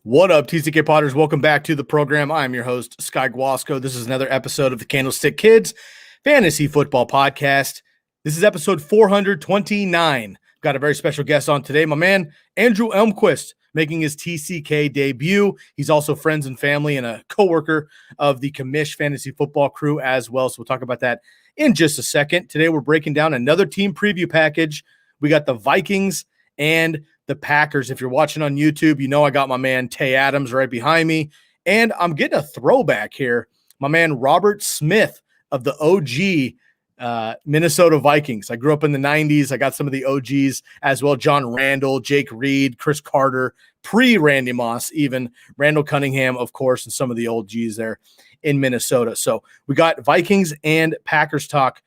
What up, TCK Potters? Welcome back to the program. I'm your host, Sky Guasco. This is another episode of the Candlestick Kids Fantasy Football Podcast. This is episode 429. Got a very special guest on today, my man, Andrew Elmquist, making his TCK debut. He's also friends and family and a coworker of the Commish Fantasy Football crew as well. So we'll talk about that in just a second. Today, we're breaking down another team preview package. We got the Vikings and the Packers. If you're watching on YouTube, you know I got my man Tay Adams right behind me. And I'm getting a throwback here. My man Robert Smith of the OG Minnesota Vikings. I grew up in the 90s. I got some of the OGs as well. John Randall, Jake Reed, Chris Carter, pre-Randy Moss, even Randall Cunningham, of course, and some of the old Gs there in Minnesota. So we got Vikings and Packers talk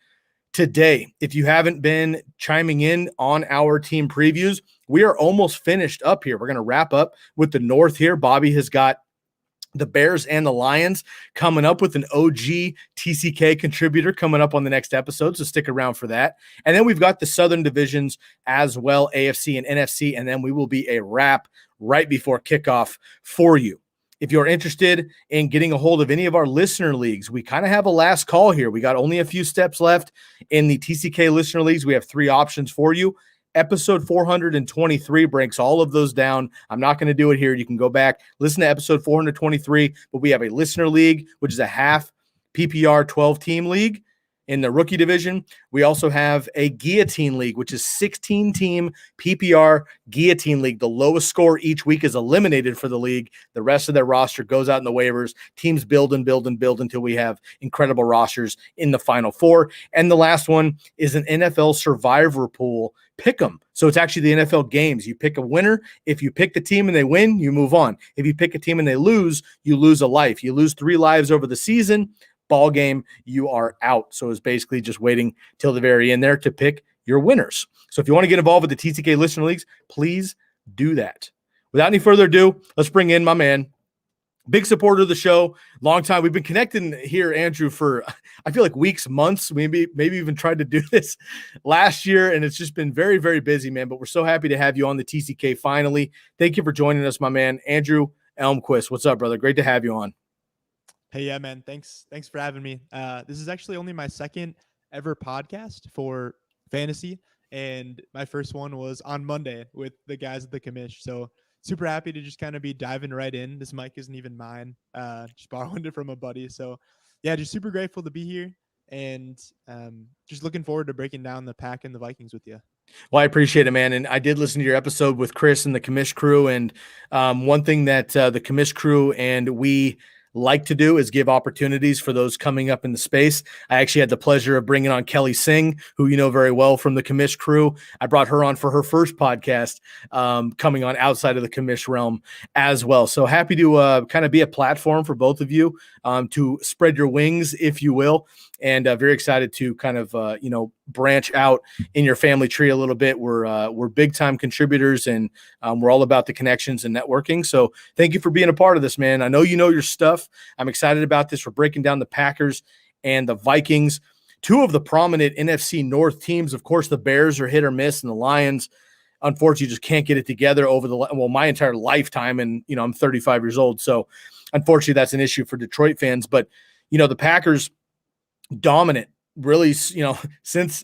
today. If you haven't been chiming in on our team previews, we are almost finished up here. We're going to wrap up with the North here. Bobby has got the Bears and the Lions coming up with an OG TCK contributor coming up on the next episode, so stick around for that. And then we've got the Southern divisions as well, AFC and NFC, and then we will be a wrap right before kickoff for you. If you're interested in getting a hold of any of our listener leagues, we kind of have a last call here. We got only a few steps left in the TCK listener leagues. We have three options for you. Episode 423 breaks all of those down. I'm not going to do it here. You can go back, listen to episode 423, but we have a listener league, which is a half PPR 12-team league in the rookie division. We also have a guillotine league, which is 16-team PPR guillotine league. The lowest score each week is eliminated for the league. The rest of their roster goes out in the waivers. Teams build and build and build until we have incredible rosters in the final four. And the last one is an NFL survivor pool. Pick 'em. So it's actually the NFL games. You pick a winner. If you pick the team and they win, you move on. If you pick a team and they lose, you lose a life. You lose 3 lives over the season. Ball game, you are out. So it's basically just waiting till the very end there to pick your winners. So if you want to get involved with the TCK listener leagues, please do that. Without any further ado, let's bring in my man, big supporter of the show, long time. We've been connecting here, Andrew, for I feel like weeks, months, maybe even tried to do this last year, and it's just been very, very busy, man. But we're so happy to have you on the TCK finally. Thank you for joining us, my man, Andrew Elmquist. What's up, brother? Great to have you on. Hey, yeah, man. Thanks for having me. This is actually only my second ever podcast for fantasy, and my first one was on Monday with the guys at the commish. So super happy to just kind of be diving right in. This mic isn't even mine. Just borrowed it from a buddy. So yeah, just super grateful to be here, and just looking forward to breaking down the Pack and the Vikings with you. Well, I appreciate it, man. And I did listen to your episode with Chris and the commish crew. And one thing that the commish crew and we like to do is give opportunities for those coming up in the space. I actually had the pleasure of bringing on Kelly Singh, who you know very well from the commish crew. I brought her on for her first podcast, coming on outside of the commish realm as well. So happy to kind of be a platform for both of you to spread your wings, if you will. And very excited to kind of, branch out in your family tree a little bit. We're big time contributors, and we're all about the connections and networking. So thank you for being a part of this, man. I know you know your stuff. I'm excited about this. We're breaking down the Packers and the Vikings, two of the prominent NFC North teams. Of course, the Bears are hit or miss, and the Lions, unfortunately, just can't get it together over my entire lifetime. And, I'm 35 years old. So unfortunately, that's an issue for Detroit fans. But, the Packers, dominant, really, since,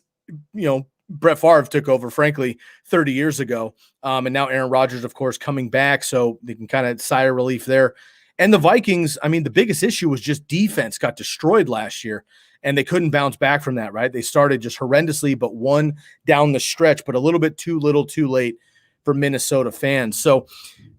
Brett Favre took over, frankly, 30 years ago. And now Aaron Rodgers, of course, coming back. So they can kind of sigh of relief there. And the Vikings, I mean, the biggest issue was just defense got destroyed last year, and they couldn't bounce back from that, right? They started just horrendously, but won down the stretch, but a little bit too little too late for Minnesota fans. So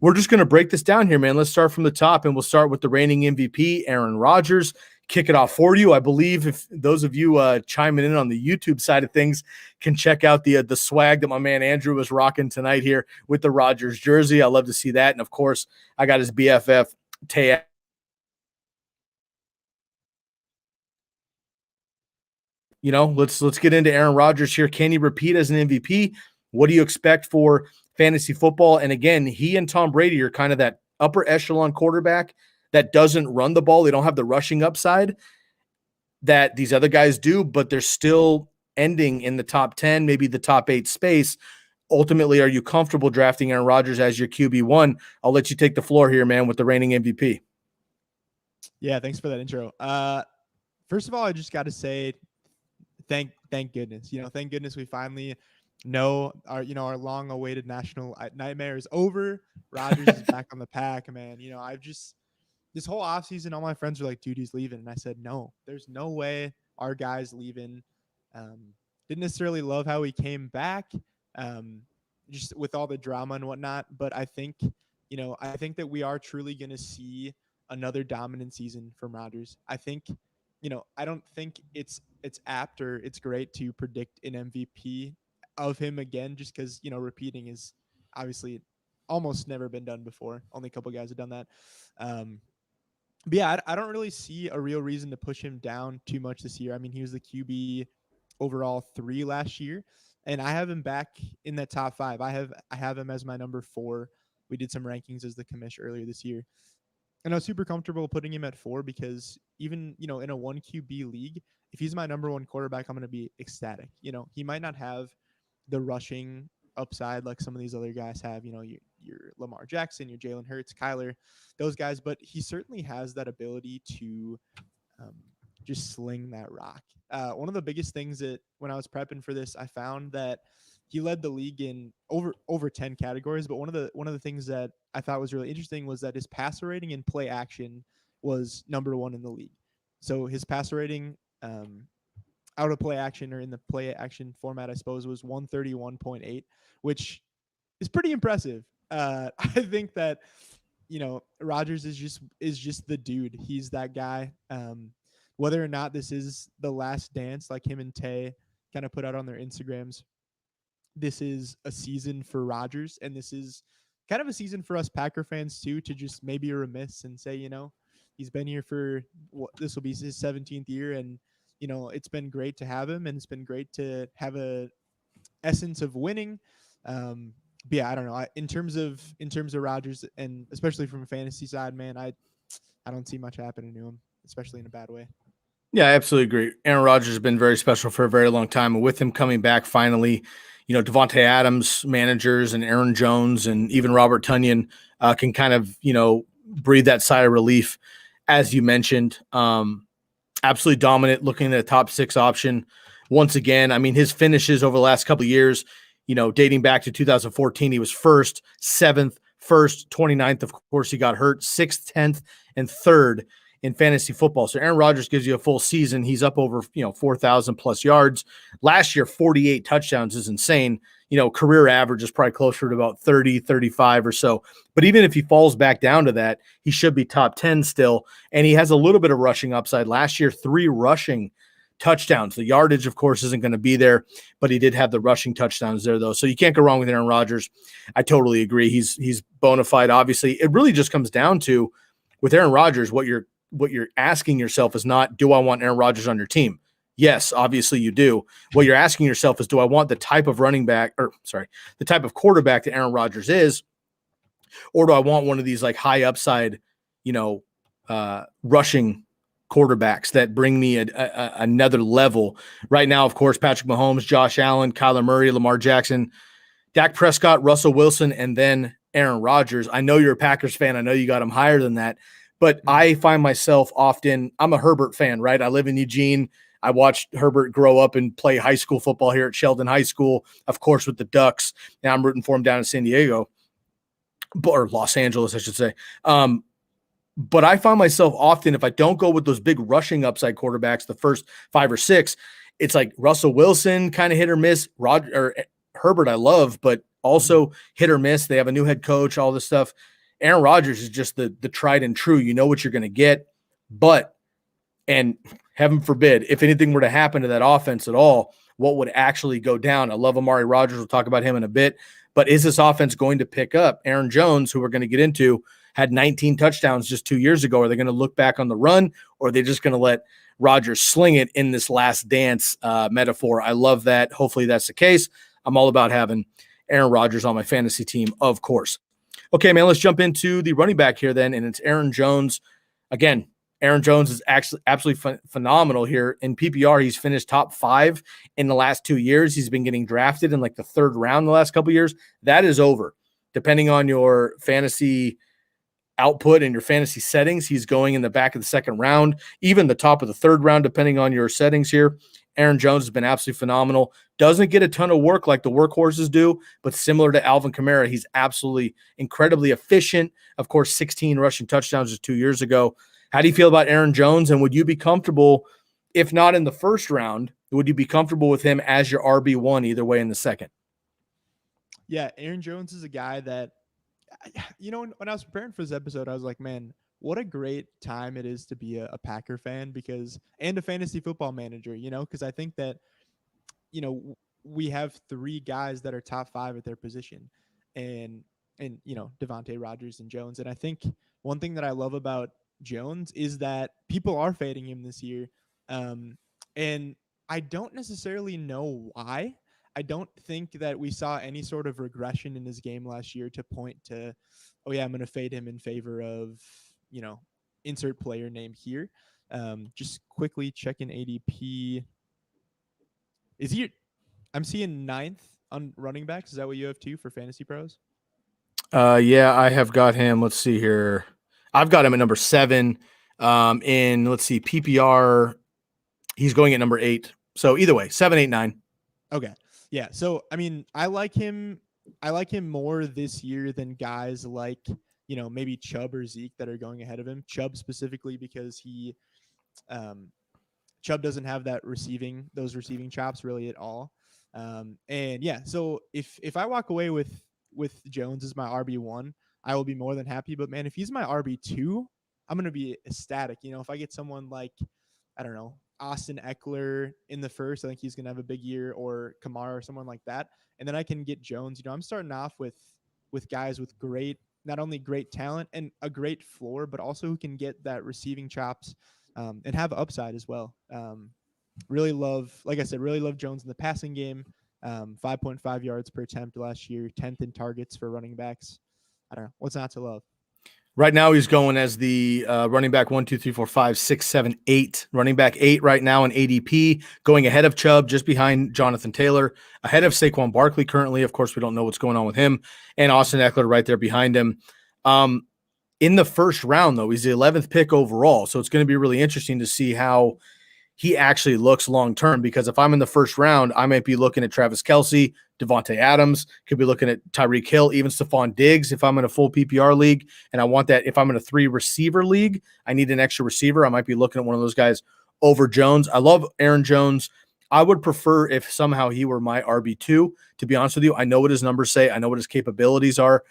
we're just going to break this down here, man. Let's start from the top, and we'll start with the reigning MVP, Aaron Rodgers. Kick it off for you. I believe if those of you chiming in on the YouTube side of things can check out the swag that my man Andrew was rocking tonight here with the Rodgers jersey. I love to see that. And of course, I got his BFF Tay. Let's get into Aaron Rodgers here. Can he repeat as an MVP? What do you expect for fantasy football? And again, he and Tom Brady are kind of that upper echelon quarterback that doesn't run the ball. They don't have the rushing upside that these other guys do, but they're still ending in the top 10, maybe the top 8 space ultimately, are you comfortable drafting Aaron Rodgers as your QB1? I'll let you take the floor here, man, with the reigning MVP. Yeah, thanks for that intro. First of all, I just got to say, thank goodness. Thank goodness we finally know our long-awaited national nightmare is over. Rodgers is back on the pack, man. This whole offseason, all my friends were like, dude, he's leaving. And I said, no, there's no way our guy's leaving. Didn't necessarily love how he came back, just with all the drama and whatnot. But I think that we are truly going to see another dominant season from Rodgers. I think, I don't think it's apt or it's great to predict an MVP of him again, just because, repeating is obviously almost never been done before. Only a couple guys have done that. But yeah, I don't really see a real reason to push him down too much this year. I mean, he was the QB overall 3 last year, and I have him back in that top 5. I have him as my number 4. We did some rankings as the commish earlier this year, and I was super comfortable putting him at 4 because even, in a 1 QB league, if he's my number 1 quarterback, I'm going to be ecstatic. He might not have the rushing upside like some of these other guys have, your Lamar Jackson, your Jalen Hurts, Kyler, those guys, but he certainly has that ability to just sling that rock. One of the biggest things that when I was prepping for this, I found that he led the league in over 10 categories, but one of the things that I thought was really interesting was that his passer rating in play action was number 1 in the league. So his passer rating out of play action, or in the play action format, I suppose, was 131.8, which is pretty impressive. I think that, Rodgers is just the dude. He's that guy. Whether or not this is the last dance, like him and Tay kind of put out on their Instagrams, this is a season for Rodgers, and this is kind of a season for us Packer fans too, to just maybe remiss and say, he's been here for this will be his 17th year, and it's been great to have him, and it's been great to have a essence of winning. But yeah, I don't know. In terms of Rodgers, and especially from a fantasy side, man, I don't see much happening to him, especially in a bad way. Yeah, I absolutely agree. Aaron Rodgers has been very special for a very long time. And with him coming back finally, Devonte Adams managers and Aaron Jones and even Robert Tonyan can kind of, breathe that sigh of relief, as you mentioned. Absolutely dominant, looking at a top 6 option. Once again, I mean, his finishes over the last couple of years, dating back to 2014, he was 1st, 7th, 1st, 29th. Of course, he got hurt, 6th, 10th, and 3rd in fantasy football. So Aaron Rodgers gives you a full season. He's up over, 4,000 plus yards. Last year, 48 touchdowns is insane. Career average is probably closer to about 30, 35 or so. But even if he falls back down to that, he should be top 10 still. And he has a little bit of rushing upside. Last year, 3 rushing touchdowns. The yardage, of course, isn't going to be there, but he did have the rushing touchdowns there, though. So you can't go wrong with Aaron Rodgers. I totally agree. He's bona fide, obviously. It really just comes down to, with Aaron Rodgers, what you're asking yourself is not, do I want Aaron Rodgers on your team? Yes, obviously you do. What you're asking yourself is, do I want the type of the type of quarterback that Aaron Rodgers is, or do I want one of these like high upside, rushing quarterbacks that bring me another level? Right now, of course, Patrick Mahomes, Josh Allen, Kyler Murray, Lamar Jackson, Dak Prescott, Russell Wilson, and then Aaron Rodgers. I know you're a Packers fan. I know you got him higher than that. But I find myself often, I'm a Herbert fan, right? I live in Eugene. I watched Herbert grow up and play high school football here at Sheldon High School, of course, with the Ducks. Now I'm rooting for him down in San Diego, or Los Angeles, I should say. But I find myself often, if I don't go with those big rushing upside quarterbacks, the first 5 or 6, it's like Russell Wilson, kind of hit or miss. Herbert I love, but also hit or miss. They have a new head coach, all this stuff. Aaron Rodgers is just the tried and true. You know what you're going to get. But, and heaven forbid, if anything were to happen to that offense at all, what would actually go down? I love Amari Rodgers. We'll talk about him in a bit. But is this offense going to pick up? Aaron Jones, who we're going to get into, had 19 touchdowns just 2 years ago. Are they going to look back on the run, or are they just going to let Rodgers sling it in this last dance metaphor? I love that. Hopefully that's the case. I'm all about having Aaron Rodgers on my fantasy team, of course. Okay, man, let's jump into the running back here then, and it's Aaron Jones. Again, Aaron Jones is actually absolutely phenomenal here. In PPR, he's finished top 5 in the last 2 years. He's been getting drafted in like the 3rd round the last couple of years. That is over. Depending on your fantasy output and your fantasy settings, he's going in the back of the 2nd round, even the top of the 3rd round, depending on your settings here. Aaron Jones has been absolutely phenomenal. Doesn't get a ton of work like the workhorses do, but similar to Alvin Kamara, he's absolutely incredibly efficient. Of course, 16 rushing touchdowns just 2 years ago. How do you feel about Aaron Jones? And would you be comfortable, if not in the 1st round, would you be comfortable with him as your RB1 either way in the 2nd? Yeah, Aaron Jones is a guy that, when I was preparing for this episode, I was like, man, what a great time it is to be a Packer fan and a fantasy football manager, because I think that, we have 3 guys that are top 5 at their position and Devonte, Rodgers, and Jones. And I think one thing that I love about Jones is that people are fading him this year. And I don't necessarily know why. I don't think that we saw any sort of regression in his game last year to point to, oh yeah, I'm going to fade him in favor of, insert player name here. Just quickly checking ADP. I'm seeing 9th on running backs. Is that what you have too for Fantasy Pros? Yeah, I have got him. Let's see here. I've got him at number 7. In, let's see, PPR, he's going at number 8. So either way, 7, 8, 9. Okay. Yeah. So, I mean, I like him more this year than guys like, maybe Chubb or Zeke that are going ahead of him. Chubb specifically because Chubb doesn't have those receiving chops really at all. And yeah, so if I walk away with Jones as my RB1, I will be more than happy. But man, if he's my RB2, I'm going to be ecstatic. If I get someone like, I don't know, Austin Eckler in the 1st, I think he's going to have a big year, or Kamara or someone like that. And then I can get Jones. I'm starting off with guys with not only great talent and a great floor, but also who can get that receiving chops and have upside as well. Really love Jones in the passing game. 5.5 yards per attempt last year, 10th in targets for running backs. I don't know. What's not to love? Right now, he's going as the running back 1, 2, 3, 4, 5, 6, 7, 8. Running back 8 right now in ADP, going ahead of Chubb, just behind Jonathan Taylor, ahead of Saquon Barkley currently. Of course, we don't know what's going on with him. And Austin Eckler right there behind him. In the 1st round, though, he's the 11th pick overall. So it's going to be really interesting to see how he actually looks long-term, because if I'm in the 1st round, I might be looking at Travis Kelce, Devonte Adams, could be looking at Tyreek Hill, even Stephon Diggs if I'm in a full PPR league. And I want that. If I'm in a 3-receiver league, I need an extra receiver. I might be looking at one of those guys over Jones. I love Aaron Jones. I would prefer if somehow he were my RB2, to be honest with you. I know what his numbers say. I know what his capabilities are.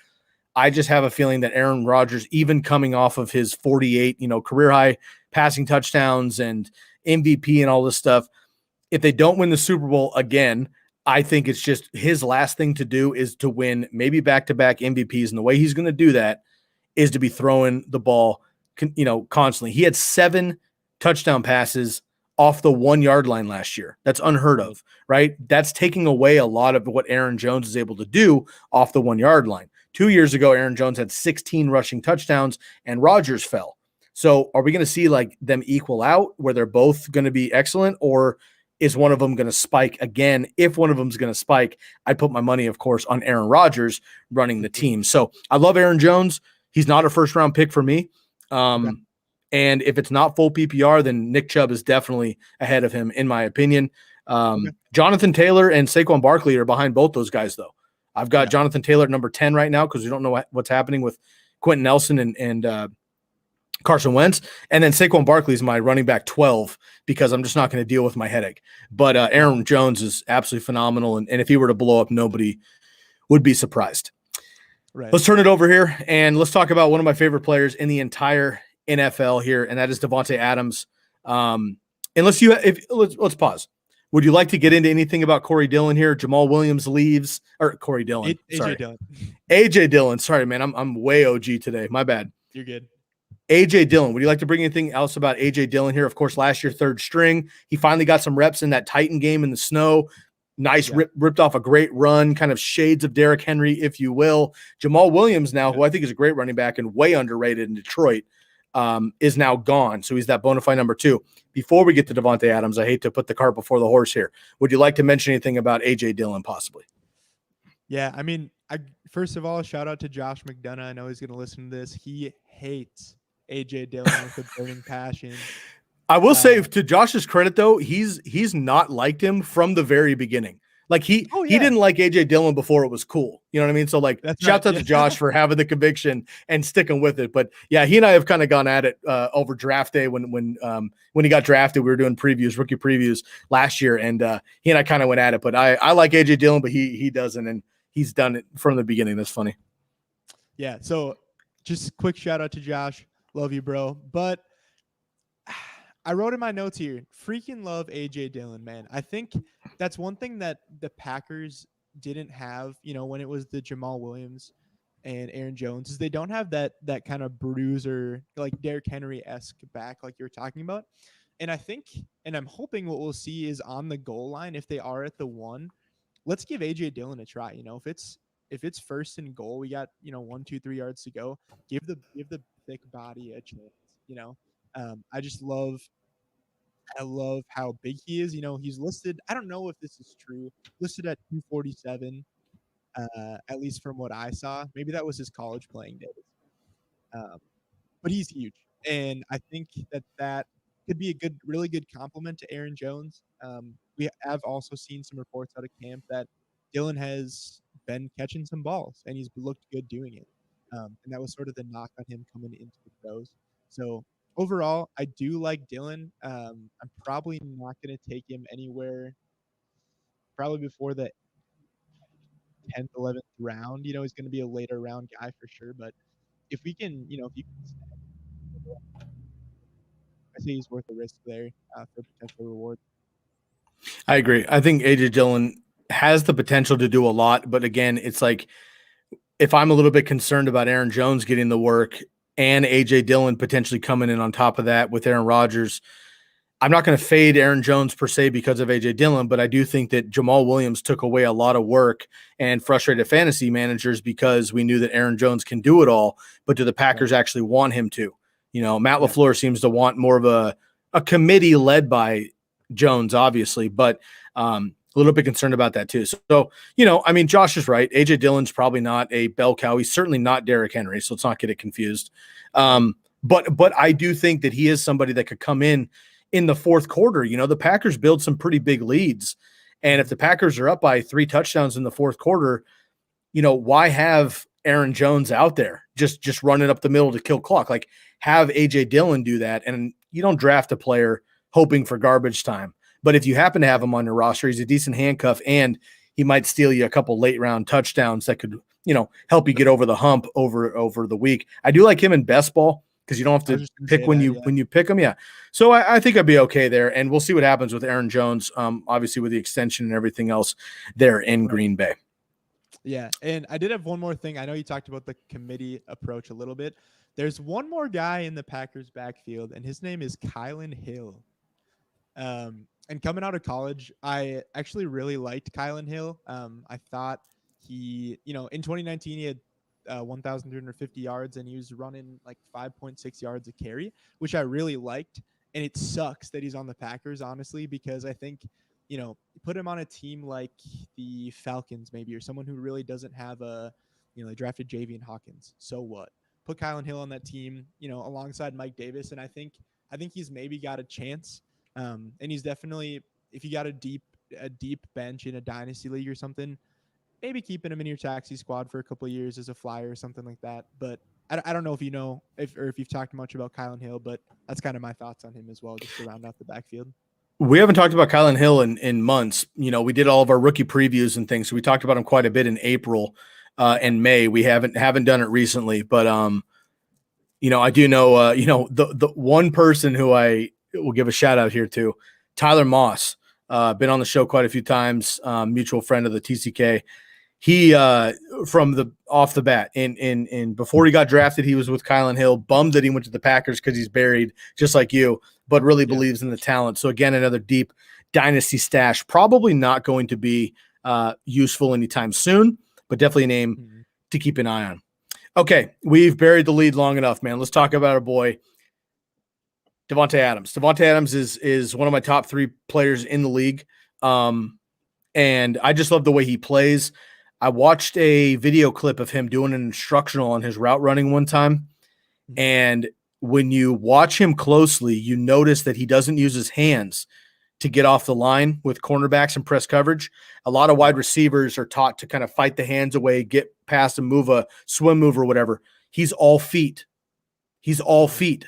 I just have a feeling that Aaron Rodgers, even coming off of his 48, career high passing touchdowns and MVP and all this stuff, if they don't win the Super Bowl again, I think it's just his last thing to do is to win maybe back-to-back MVPs. And the way he's going to do that is to be throwing the ball, constantly. He had 7 touchdown passes off the 1-yard line last year. That's unheard of, right? That's taking away a lot of what Aaron Jones is able to do off the 1-yard line. 2 years ago, Aaron Jones had 16 rushing touchdowns and Rodgers fell. So are we going to see like them equal out where they're both going to be excellent, or is one of them going to spike again? If one of them is going to spike, I'd put my money, of course, on Aaron Rodgers running the team. So I love Aaron Jones. He's not a 1st-round pick for me. And if it's not full PPR, then Nick Chubb is definitely ahead of him, in my opinion. Jonathan Taylor and Saquon Barkley are behind both those guys, though. I've got Jonathan Taylor at number 10 right now because we don't know what's happening with Quentin Nelson and Carson Wentz. And then Saquon Barkley is my running back 12 because I'm just not going to deal with my headache. But Aaron Jones is absolutely phenomenal. And if he were to blow up, nobody would be surprised. Right. Let's turn it over here and let's talk about one of my favorite players in the entire NFL here, and that is Davonte Adams. Let's pause. Would you like to get into anything about Corey Dillon here? Jamal Williams leaves, or Corey Dillon. AJ Dillon. AJ Dillon. Sorry, man. I'm way OG today. My bad. You're good. AJ Dillon. Would you like to bring anything else about AJ Dillon here? Of course, last year, 3rd string. He finally got some reps in that Titan game in the snow. Nice, ripped off a great run, kind of shades of Derrick Henry, if you will. Jamal Williams now, who I think is a great running back and way underrated in Detroit. is now gone. So he's that bona fide number 2. Before we get to Davonte Adams, I hate to put the cart before the horse here. Would you like to mention anything about A.J. Dillon possibly? Yeah, I mean, first of all, shout out to Josh McDonough. I know he's going to listen to this. He hates A.J. Dillon with a burning passion. I will say, to Josh's credit, though, he's not liked him from the very beginning. Like he didn't like A.J. Dillon before it was cool. You know what I mean? So like, shouts out to Josh for having the conviction and sticking with it. But yeah, he and I have kind of gone at it over draft day when he got drafted. We were doing rookie previews last year, and he and I kind of went at it. But I like A.J. Dillon, but he doesn't, and he's done it from the beginning. That's funny. Yeah. So just quick shout out to Josh. Love you, bro. But I wrote in my notes here, freaking love A.J. Dillon, man. I think that's one thing that the Packers didn't have, when it was the Jamal Williams and Aaron Jones, is they don't have that kind of bruiser, like Derrick Henry-esque back like you were talking about. And I think, and I'm hoping what we'll see is on the goal line, if they are at the 1, let's give A.J. Dillon a try. If it's first and goal, we got, 1, 2, 3 yards to go. Give the thick body a chance, I love how big he is. He's listed, I don't know if this is true, listed at 247, at least from what I saw. Maybe that was his college playing days. But he's huge. And I think that could be a really good compliment to Aaron Jones. We have also seen some reports out of camp that Dillon has been catching some balls, and he's looked good doing it. And that was sort of the knock on him coming into the pros. So overall, I do like Dillon. I'm probably not going to take him anywhere probably before the 10th, 11th round. He's going to be a later round guy for sure. But if we can, if you can, I say he's worth the risk there for potential reward. I agree. I think A.J. Dillon has the potential to do a lot. But again, it's like, if I'm a little bit concerned about Aaron Jones getting the work and A.J. Dillon potentially coming in on top of that with Aaron Rodgers, I'm not going to fade Aaron Jones per se because of A.J. Dillon, but I do think that Jamal Williams took away a lot of work and frustrated fantasy managers because we knew that Aaron Jones can do it all, but do the Packers actually want him to? Matt LaFleur seems to want more of a committee led by Jones, obviously, but a little bit concerned about that too. So, Josh is right. A.J. Dillon's probably not a bell cow. He's certainly not Derrick Henry, so let's not get it confused. But I do think that he is somebody that could come in the fourth quarter. The Packers build some pretty big leads. And if the Packers are up by 3 touchdowns in the fourth quarter, why have Aaron Jones out there just running up the middle to kill clock? Like, have A.J. Dillon do that. And you don't draft a player hoping for garbage time. But if you happen to have him on your roster, he's a decent handcuff, and he might steal you a couple late round touchdowns that could, help you get over the hump over the week. I do like him in best ball because you don't have to pick when you pick him. Yeah. So I think I'd be okay there, and we'll see what happens with Aaron Jones. Obviously with the extension and everything else there in Green Bay. Yeah. And I did have one more thing. I know you talked about the committee approach a little bit. There's one more guy in the Packers backfield, and his name is Kylan Hill. And coming out of college, I actually really liked Kylan Hill. I thought he, in 2019, he had 1,350 yards, and he was running like 5.6 yards a carry, which I really liked. And it sucks that he's on the Packers, honestly, because I think, put him on a team like the Falcons maybe, or someone who really doesn't have they drafted Javian Hawkins. So what? Put Kylan Hill on that team, alongside Mike Davis, and I think he's maybe got a chance. And he's definitely, if you got a deep bench in a dynasty league or something, maybe keeping him in your taxi squad for a couple of years as a flyer or something like that. But I don't know if if you've talked much about Kylan Hill, but that's kind of my thoughts on him as well, just to round out the backfield. We haven't talked about Kylan Hill in months. We did all of our rookie previews and things, so we talked about him quite a bit in April and May. We haven't done it recently, but I do know the one person who I will give a shout out here to, Tyler Moss, been on the show quite a few times, mutual friend of the TCK. He from the off the bat in before he got drafted, he was with Kylan Hill, bummed that he went to the Packers because he's buried just like you, but really believes in the talent. So again, another deep dynasty stash, probably not going to be useful anytime soon, but definitely a name to keep an eye on. Okay, we've buried the lead long enough, man. Let's talk about our boy Devonte Adams. Devonte Adams is one of my top 3 players in the league. And I just love the way he plays. I watched a video clip of him doing an instructional on his route running one time. And when you watch him closely, you notice that he doesn't use his hands to get off the line with cornerbacks and press coverage. A lot of wide receivers are taught to kind of fight the hands away, get past and move a swim move or whatever. He's all feet.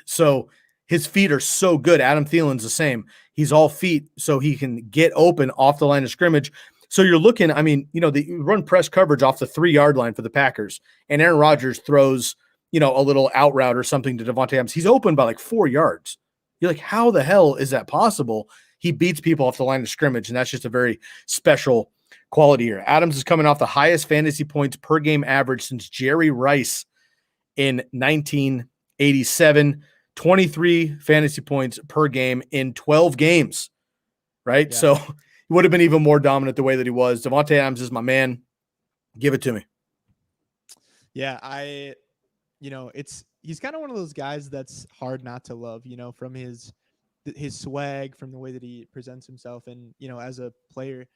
So his feet are so good. Adam Thielen's the same. He's all feet, so he can get open off the line of scrimmage. So you're looking, they run press coverage off the 3-yard line for the Packers, and Aaron Rodgers throws, a little out route or something to Davonte Adams. He's open by like 4 yards. You're like, how the hell is that possible? He beats people off the line of scrimmage, and that's just a very special quality here. Adams is coming off the highest fantasy points per game average since Jerry Rice in 1987, 23 fantasy points per game in 12 games, right? Yeah. So he would have been even more dominant the way that he was. Davonte Adams is my man. Give it to me. Yeah, he's kind of one of those guys that's hard not to love, from his swag, from the way that he presents himself. And, as a player,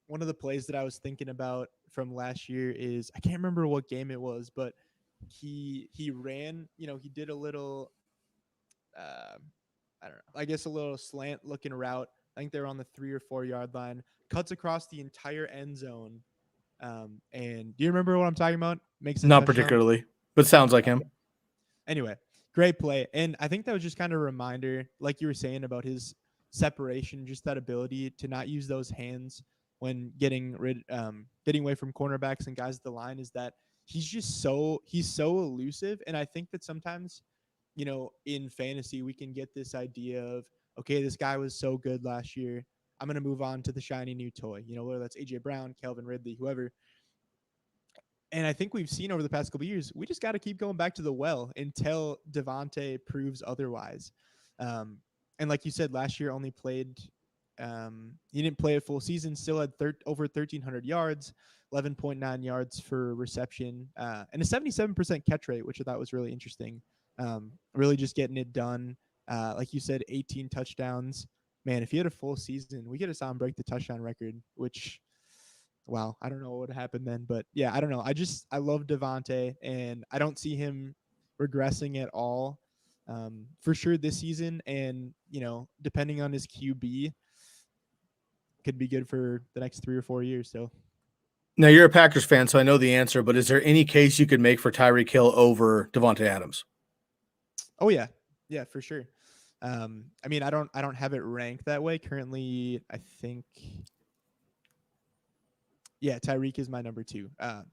one of the plays that I was thinking about from last year is, I can't remember what game it was, but he ran, he did a little, I don't know, I guess a little slant looking route. I think they're on the 3 or 4 yard line, cuts across the entire end zone. And do you remember what I'm talking about? Makes it not particularly, but sounds like him. Anyway, great play. And I think that was just kind of a reminder, like you were saying, about his separation, just that ability to not use those hands when getting away from cornerbacks and guys at the line, is that he's so elusive. And I think that sometimes, in fantasy, we can get this idea of, okay, this guy was so good last year, I'm going to move on to the shiny new toy, whether that's AJ Brown, Calvin Ridley, whoever. And I think we've seen over the past couple of years, we just got to keep going back to the well until Devonte proves otherwise. And like you said, last year only played, he didn't play a full season, still had over 1,300 yards, 11.9 yards for reception, and a 77% catch rate, which I thought was really interesting. Really just getting it done. Like you said, 18 touchdowns. Man, if he had a full season, we could have saw him break the touchdown record, which, wow, I don't know what would happen then. But yeah, I don't know. I love Devonte, and I don't see him regressing at all, for sure this season. And, depending on his QB, could be good for the next 3 or 4 years. So now you're a Packers fan, so I know the answer, but is there any case you could make for Tyreek Hill over Davonte Adams? Oh yeah. Yeah, for sure. I don't have it ranked that way currently. I think, yeah, Tyreek is my number 2. I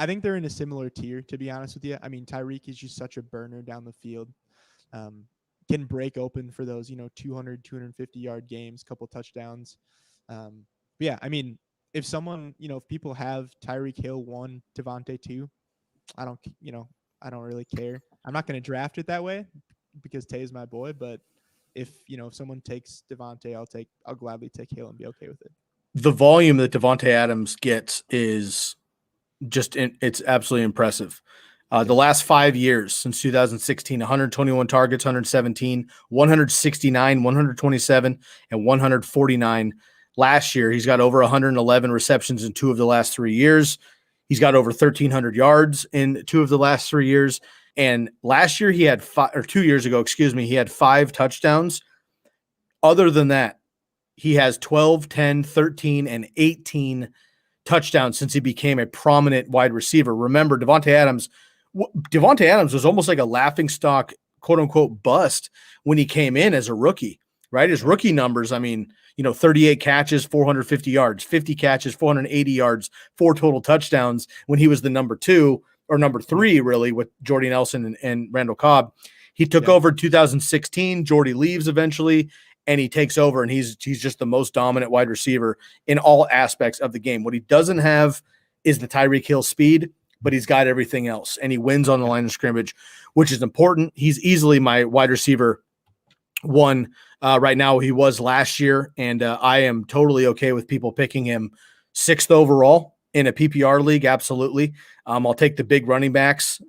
think they're in a similar tier, to be honest with you. Tyreek is just such a burner down the field. Can break open for those, 200, 250 yard games, couple touchdowns. If someone, if people have Tyreek Hill 1, Devonte 2, I don't really care. I'm not going to draft it that way because Tay is my boy, but if someone takes Devonte, I'll gladly take Hill and be okay with it. The volume that Davonte Adams gets is it's absolutely impressive. The last 5 years since 2016, 121 targets, 117, 169, 127, and 149. Last year, he's got over 111 receptions in 2 of the last 3 years. He's got over 1,300 yards in 2 of the last 3 years. And last year he had 2 years ago, he had 5 touchdowns. Other than that, he has 12, 10, 13, and 18 touchdowns since he became a prominent wide receiver. Remember, Davonte Adams was almost like a laughingstock, quote unquote, bust when he came in as a rookie, right? His rookie numbers, 38 catches, 450 yards, 50 catches, 480 yards, 4 total touchdowns when he was the number 2 or number 3, really, with Jordy Nelson and Randall Cobb. He took over 2016. Jordy leaves eventually, and he takes over, and he's just the most dominant wide receiver in all aspects of the game. What he doesn't have is the Tyreek Hill speed, but he's got everything else, and he wins on the line of scrimmage, which is important. He's easily my wide receiver 1 right now. He was last year, and I am totally okay with people picking him 6th overall in a PPR league. Absolutely. I'll take the big running backs.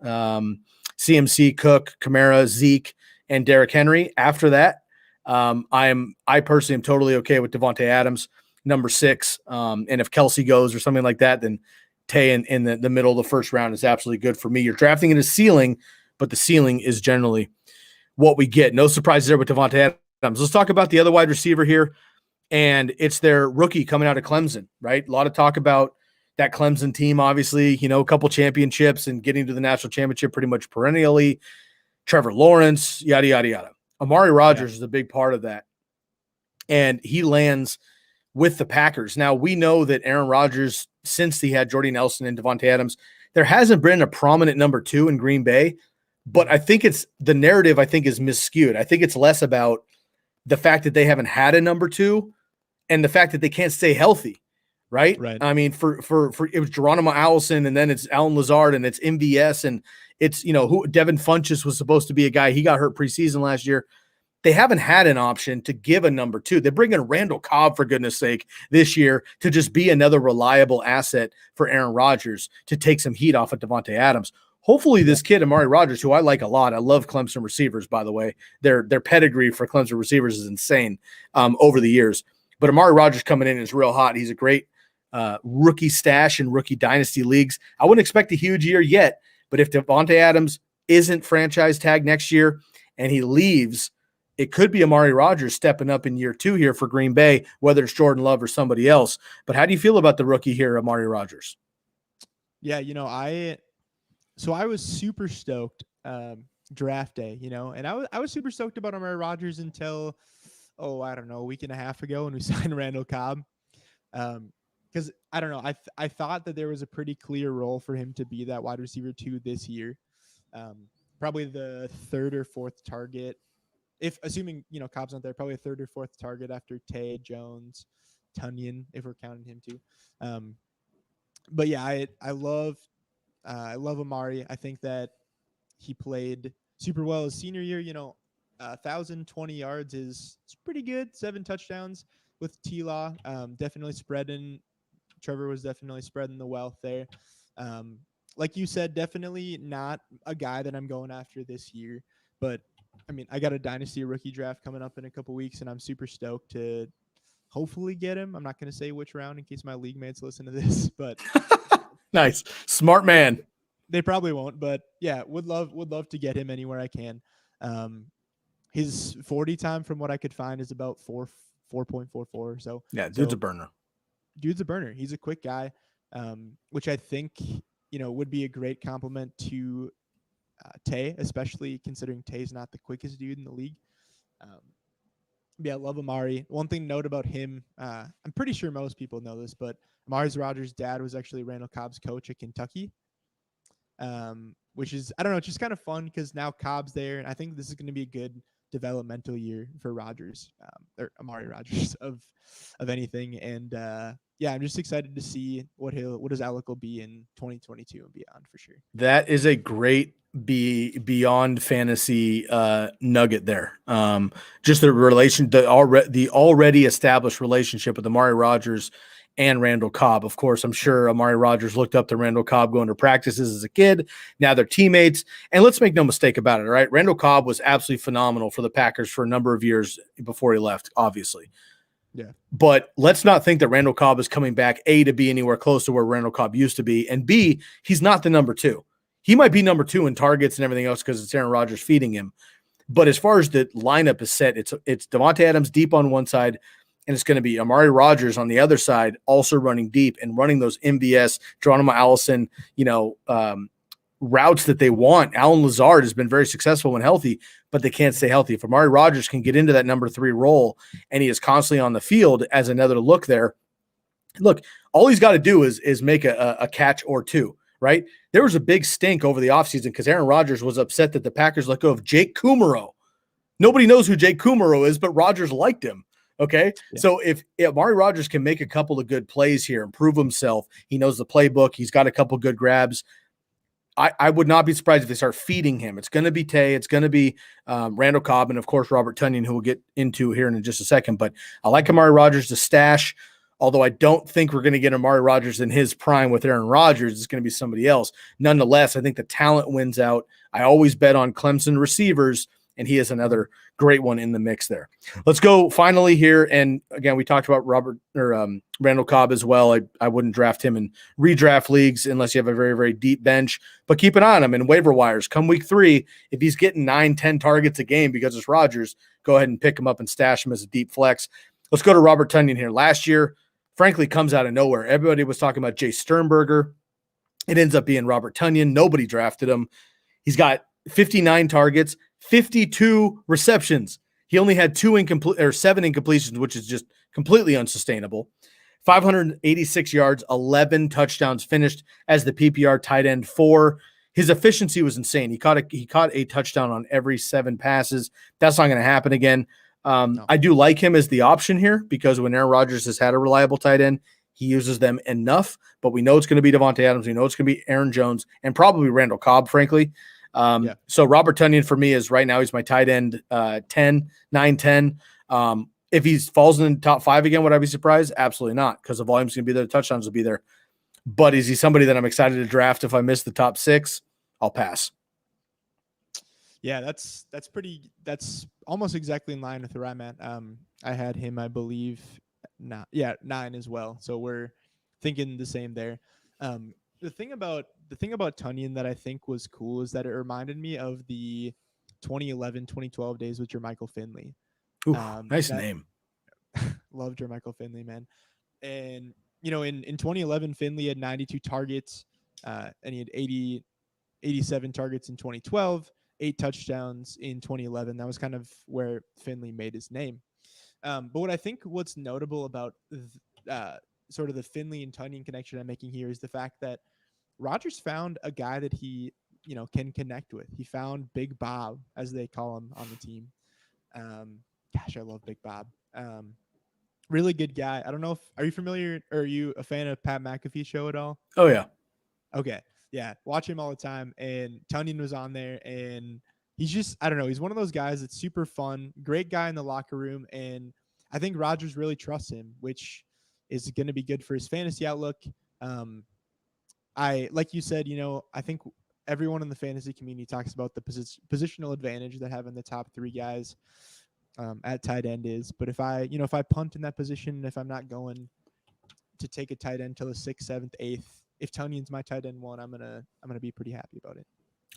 CMC, Cook, Kamara, Zeke, and Derrick Henry. After that, I personally am totally okay with Davonte Adams, number 6. And if Kelsey goes or something like that, then Tay in the middle of the first round is absolutely good for me. You're drafting in a ceiling, but the ceiling is generally what we get. No surprises there with Davonte Adams. Let's talk about the other wide receiver here, and it's their rookie coming out of Clemson, right? A lot of talk about that Clemson team, obviously, a couple championships and getting to the national championship pretty much perennially. Trevor Lawrence, yada, yada, yada. Amari Rodgers is a big part of that, and he lands with the Packers. Now, we know that Aaron Rodgers, since he had Jordy Nelson and Davonte Adams, there hasn't been a prominent number 2 in Green Bay, but I think the narrative is misskewed. I think it's less about the fact that they haven't had a number 2 and the fact that they can't stay healthy, right? I mean, for it was Geronimo Allison, and then it's Alan Lazard, and it's MVS, and it's, who Devin Funchess was supposed to be a guy. He got hurt preseason last year. They haven't had an option to give a number 2. They bring in Randall Cobb, for goodness sake, this year to just be another reliable asset for Aaron Rodgers to take some heat off of Davonte Adams. Hopefully this kid, Amari Rodgers, who I like a lot. I love Clemson receivers, by the way. Their pedigree for Clemson receivers is insane over the years. But Amari Rodgers coming in is real hot. He's a great rookie stash in rookie dynasty leagues. I wouldn't expect a huge year yet, but if Davonte Adams isn't franchise tag next year and he leaves, it could be Amari Rodgers stepping up in year 2 here for Green Bay, whether it's Jordan Love or somebody else. But how do you feel about the rookie here, Amari Rodgers? Yeah, I was super stoked draft day, and I was super stoked about Amari Rodgers until, I don't know, a week and a half ago when we signed Randall Cobb. Because I don't know, I thought that there was a pretty clear role for him to be that wide receiver 2 this year. Probably the 3rd or 4th target. If assuming, Cobb's not there, probably a 3rd or 4th target after Tay, Jones, Tunyon, if we're counting him too. But yeah, I love Amari. I think that he played super well his senior year. 1,020 yards is pretty good. 7 touchdowns with T-Law. Definitely spreading. Trevor was definitely spreading the wealth there. Like you said, definitely not a guy that I'm going after this year, but I mean, I got a dynasty rookie draft coming up in a couple weeks, and I'm super stoked to hopefully get him. I'm not going to say which round in case my league mates listen to this, but nice, smart man. They probably won't, but yeah, would love to get him anywhere I can. His 40 time, from what I could find, is about 4.44. So yeah, dude's a burner. Dude's a burner. He's a quick guy, which I think would be a great compliment to Tay, especially considering Tay's not the quickest dude in the league. Yeah, I love Amari. One thing to note about him, I'm pretty sure most people know this, but Amari Rodgers' dad was actually Randall Cobb's coach at Kentucky, which is, I don't know, it's just kind of fun because now Cobb's there, and I think this is going to be a good developmental year for Rodgers, or Amari Rodgers of anything. And yeah, I'm just excited to see what his outlook will be in 2022 and beyond for sure. That is a great beyond fantasy nugget there. Just the already established relationship with Amari Rodgers and Randall Cobb. Of course, I'm sure Amari Rodgers looked up to Randall Cobb going to practices as a kid. Now they're teammates. And let's make no mistake about it, all right? Randall Cobb was absolutely phenomenal for the Packers for a number of years before he left, obviously. Yeah. But let's not think that Randall Cobb is coming back, A, to be anywhere close to where Randall Cobb used to be, and B, he's not the number 2. He might be number 2 in targets and everything else because it's Aaron Rodgers feeding him. But as far as the lineup is set, it's Davonte Adams deep on one side, and it's going to be Amari Rodgers on the other side, also running deep and running those MVS, Geronimo Allison, routes that they want. Alan Lazard has been very successful when healthy, but they can't stay healthy. If Amari Rodgers can get into that number 3 role and he is constantly on the field as another look there, look, all he's got to do is make a catch or 2, right? There was a big stink over the offseason because Aaron Rodgers was upset that the Packers let go of Jake Kumaro. Nobody knows who Jake Kumaro is, but Rodgers liked him. Okay. Yeah. So if Amari Rodgers can make a couple of good plays here and prove himself, he knows the playbook, he's got a couple good grabs. I would not be surprised if they start feeding him. It's going to be Tay. It's going to be Randall Cobb and, of course, Robert Tunyon, who we'll get into here in just a second. But I like Amari Rodgers to stash. Although I don't think we're going to get Amari Rodgers in his prime with Aaron Rodgers. It's going to be somebody else. Nonetheless, I think the talent wins out. I always bet on Clemson receivers, and he is another great one in the mix there. Let's go finally here. And again, we talked about Randall Cobb as well. I wouldn't draft him in redraft leagues unless you have a very, very deep bench, but keep an eye on him in waiver wires. Come week 3, if he's getting 9-10 targets a game because it's Rodgers, go ahead and pick him up and stash him as a deep flex. Let's go to Robert Tonyan here. Last year, frankly, comes out of nowhere. Everybody was talking about Jay Sternberger. It ends up being Robert Tonyan. Nobody drafted him. He's got 59 targets, 52 receptions. He only had 7 incompletions, which is just completely unsustainable. 586 yards, 11 touchdowns, finished as the PPR tight end 4. His efficiency was insane. He caught a touchdown on every 7 passes. That's not going to happen again. No. I do like him as the option here because when Aaron Rodgers has had a reliable tight end, he uses them enough. But we know it's going to be Davonte Adams. We know it's going to be Aaron Jones and probably Randall Cobb, frankly. So Robert Tonyan for me is right now, he's my tight end 10. If he falls in the top 5 again, would I be surprised? Absolutely not, because the volume's going to be there. The touchdowns will be there. But is he somebody that I'm excited to draft if I miss the top 6? I'll pass. Yeah, that's almost exactly in line with where I'm at. I had him, I believe, 9 as well. So we're thinking the same there. The thing about Tonyan that I think was cool is that it reminded me of the 2011-2012 days with Jermichael Finley. Ooh, nice name. Love Jermichael Finley, man. And in 2011, Finley had 92 targets, and he had 87 targets in 2012. 8 touchdowns in 2011. That was kind of where Finley made his name. But what I think what's notable about sort of the Finley and Tonyan connection I'm making here is the fact that Rodgers found a guy that he, can connect with. He found Big Bob, as they call him on the team. Gosh, I love Big Bob. Really good guy. I don't know are you familiar or are you a fan of Pat McAfee's show at all? Oh, yeah. Okay. Yeah, watch him all the time, and Tonyan was on there, and he's just, I don't know, he's one of those guys that's super fun, great guy in the locker room, and I think Rodgers really trusts him, which is going to be good for his fantasy outlook. Like you said, I think everyone in the fantasy community talks about the positional advantage that having the top 3 guys at tight end is, but if I punt in that position, if I'm not going to take a tight end till the 6th, 7th, 8th, if Tonyan's my tight end 1, I'm gonna be pretty happy about it.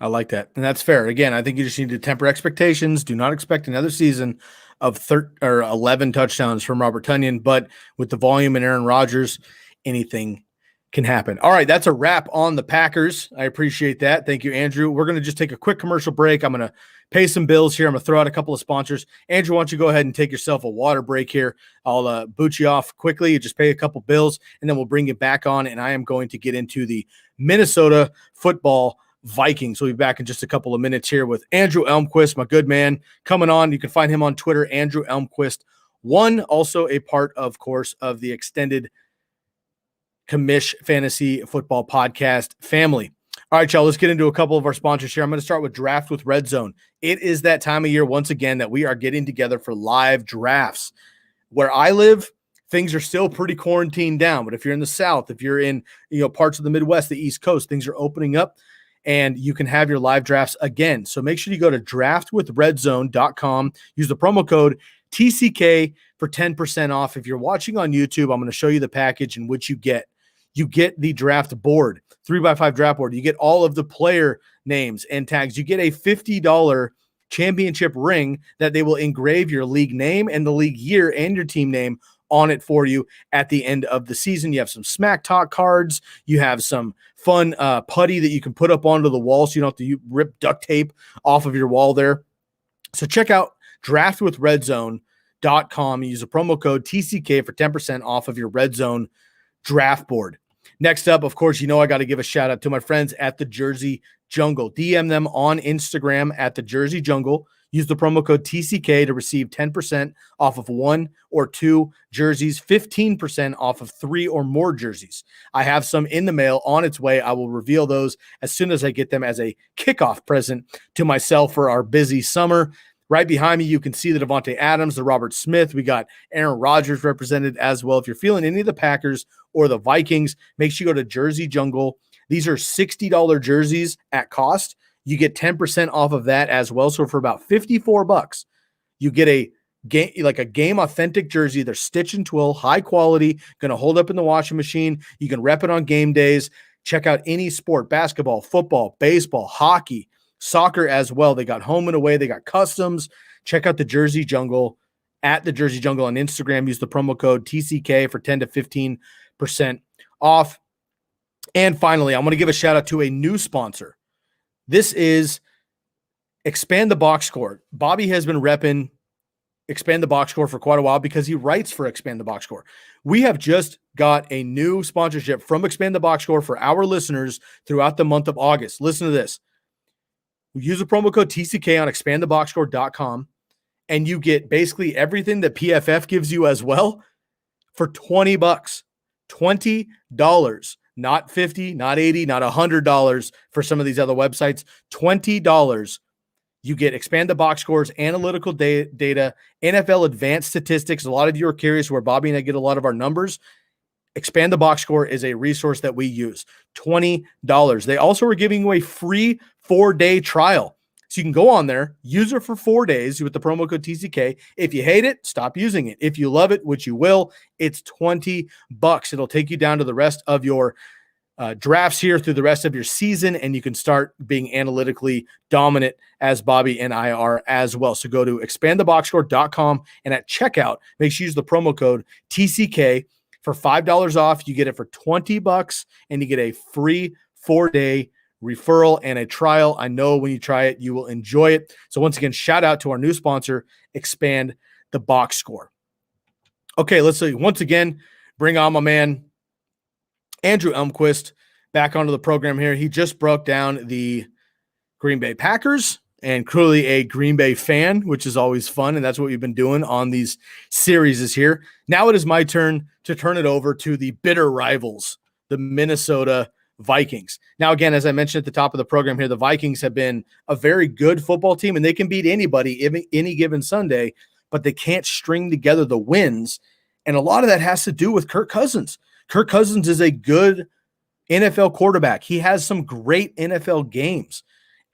I like that, and that's fair. Again, I think you just need to temper expectations. Do not expect another season of 11 touchdowns from Robert Tonyan, but with the volume and Aaron Rodgers, anything can happen. All right, that's a wrap on the Packers. I appreciate that. Thank you, Andrew. We're going to just take a quick commercial break. I'm going to pay some bills here. I'm going to throw out a couple of sponsors. Andrew, why don't you go ahead and take yourself a water break here? I'll boot you off quickly. You just pay a couple bills, and then we'll bring you back on, and I am going to get into the Minnesota football Vikings. We'll be back in just a couple of minutes here with Andrew Elmquist, my good man, coming on. You can find him on Twitter, Andrew Elmquist1, also a part, of course, of the extended Commish Fantasy Football Podcast family. All right, y'all, let's get into a couple of our sponsors here. I'm going to start with Draft with Red Zone. It is that time of year, once again, that we are getting together for live drafts. Where I live, things are still pretty quarantined down, but if you're in the South, if you're in parts of the Midwest, the East Coast, things are opening up, and you can have your live drafts again. So make sure you go to draftwithredzone.com. Use the promo code TCK for 10% off. If you're watching on YouTube, I'm going to show you the package in which you get. You get the draft board, 3x5 draft board. You get all of the player names and tags. You get a $50 championship ring that they will engrave your league name and the league year and your team name on it for you at the end of the season. You have some smack talk cards. You have some fun putty that you can put up onto the wall so you don't have to rip duct tape off of your wall there. So check out draftwithredzone.com. Use the promo code TCK for 10% off of your Red Zone draft board. Next up, of course, I got to give a shout out to my friends at the Jersey Jungle. DM them on Instagram at the Jersey Jungle. Use the promo code TCK to receive 10% off of 1 or 2 jerseys, 15% off of 3 or more jerseys. I have some in the mail on its way. I will reveal those as soon as I get them as a kickoff present to myself for our busy summer. Right behind me, you can see the Devonte Adams, the Robert Smith. We got Aaron Rodgers represented as well. If you're feeling any of the Packers or the Vikings, make sure you go to Jersey Jungle. These are $60 jerseys at cost. You get 10% off of that as well. So for about $54, you get a game authentic jersey. They're stitch and twill, high quality, going to hold up in the washing machine. You can rep it on game days. Check out any sport, basketball, football, baseball, hockey, soccer as well. They got home and away. They got customs. Check out the Jersey Jungle at the Jersey Jungle on Instagram. Use the promo code TCK for 10 to 15% off. And finally, I'm going to give a shout out to a new sponsor. This is Expand the Box Score. Bobby has been repping Expand the Box Score for quite a while because he writes for Expand the Box Score. We have just got a new sponsorship from Expand the Box Score for our listeners throughout the month of August. Listen to this. Use the promo code TCK on expandtheboxscore.com and you get basically everything that PFF gives you as well for $20. $20, not $50, not $80, not $100 for some of these other websites. $20. You get Expand the Box Scores, analytical data, NFL advanced statistics. A lot of you are curious where Bobby and I get a lot of our numbers. Expand the Box Score is a resource that we use. $20. They also are giving you a free 4-day trial. So you can go on there, use it for 4 days with the promo code TCK. If you hate it, stop using it. If you love it, which you will, it's $20. It'll take you down to the rest of your drafts here through the rest of your season, and you can start being analytically dominant as Bobby and I are as well. So go to expandtheboxscore.com, and at checkout, make sure you use the promo code TCK for $5 off. You get it for $20, and you get a free 4-day referral and a trial. I know when you try it, you will enjoy it. So once again, shout out to our new sponsor, Expand the Box Score. Okay, let's see. Once again, bring on my man, Andrew Elmquist, back onto the program here. He just broke down the Green Bay Packers and clearly a Green Bay fan, which is always fun. And that's what we've been doing on these series here. Now it is my turn to turn it over to the bitter rivals, the Minnesota Vikings. Now, again, as I mentioned at the top of the program here, the Vikings have been a very good football team and they can beat anybody any given Sunday, but they can't string together the wins. And a lot of that has to do with Kirk Cousins. Kirk Cousins is a good NFL quarterback. He has some great NFL games.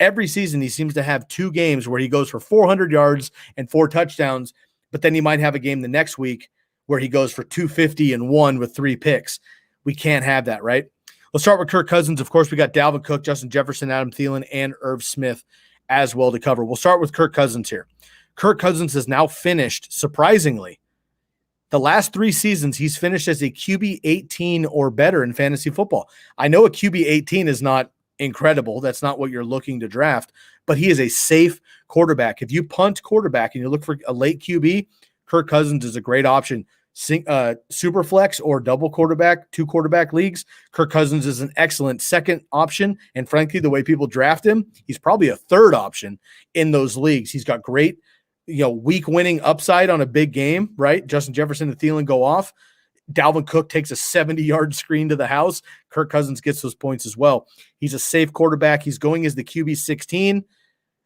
Every season, he seems to have 2 games where he goes for 400 yards and 4 touchdowns, but then he might have a game the next week where he goes for 250 and 1 with 3 picks. We can't have that, right? Let's start with Kirk Cousins. Of course, we got Dalvin Cook, Justin Jefferson, Adam Thielen, and Irv Smith as well to cover. We'll start with Kirk Cousins here. Kirk Cousins has now finished, surprisingly, the last 3 seasons, he's finished as a QB 18 or better in fantasy football. I know a QB 18 is not incredible. That's not what you're looking to draft, but he is a safe quarterback. If you punt quarterback and you look for a late QB, Kirk Cousins is a great option. Super flex or double quarterback, 2 quarterback leagues, Kirk Cousins is an excellent second option. And frankly, the way people draft him, he's probably a 3rd option in those leagues. He's got great week winning upside on a big game, right? Justin Jefferson and Thielen go off. Dalvin Cook takes a 70-yard screen to the house. Kirk Cousins gets those points as well. He's a safe quarterback. He's going as the QB 16.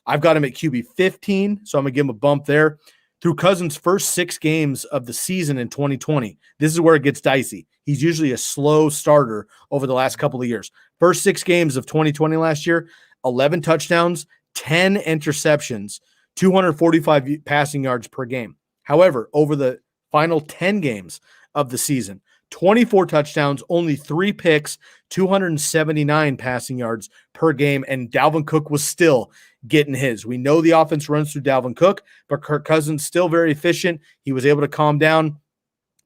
I've got him at QB 15, so I'm going to give him a bump there. Through Cousins' first 6 games of the season in 2020, this is where it gets dicey. He's usually a slow starter over the last couple of years. First 6 games of 2020 last year, 11 touchdowns, 10 interceptions, 245 passing yards per game. However, over the final 10 games of the season, 24 touchdowns, only 3 picks, 279 passing yards per game, and Dalvin Cook was still getting his. We know the offense runs through Dalvin Cook, but Kirk Cousins still very efficient. He was able to calm down.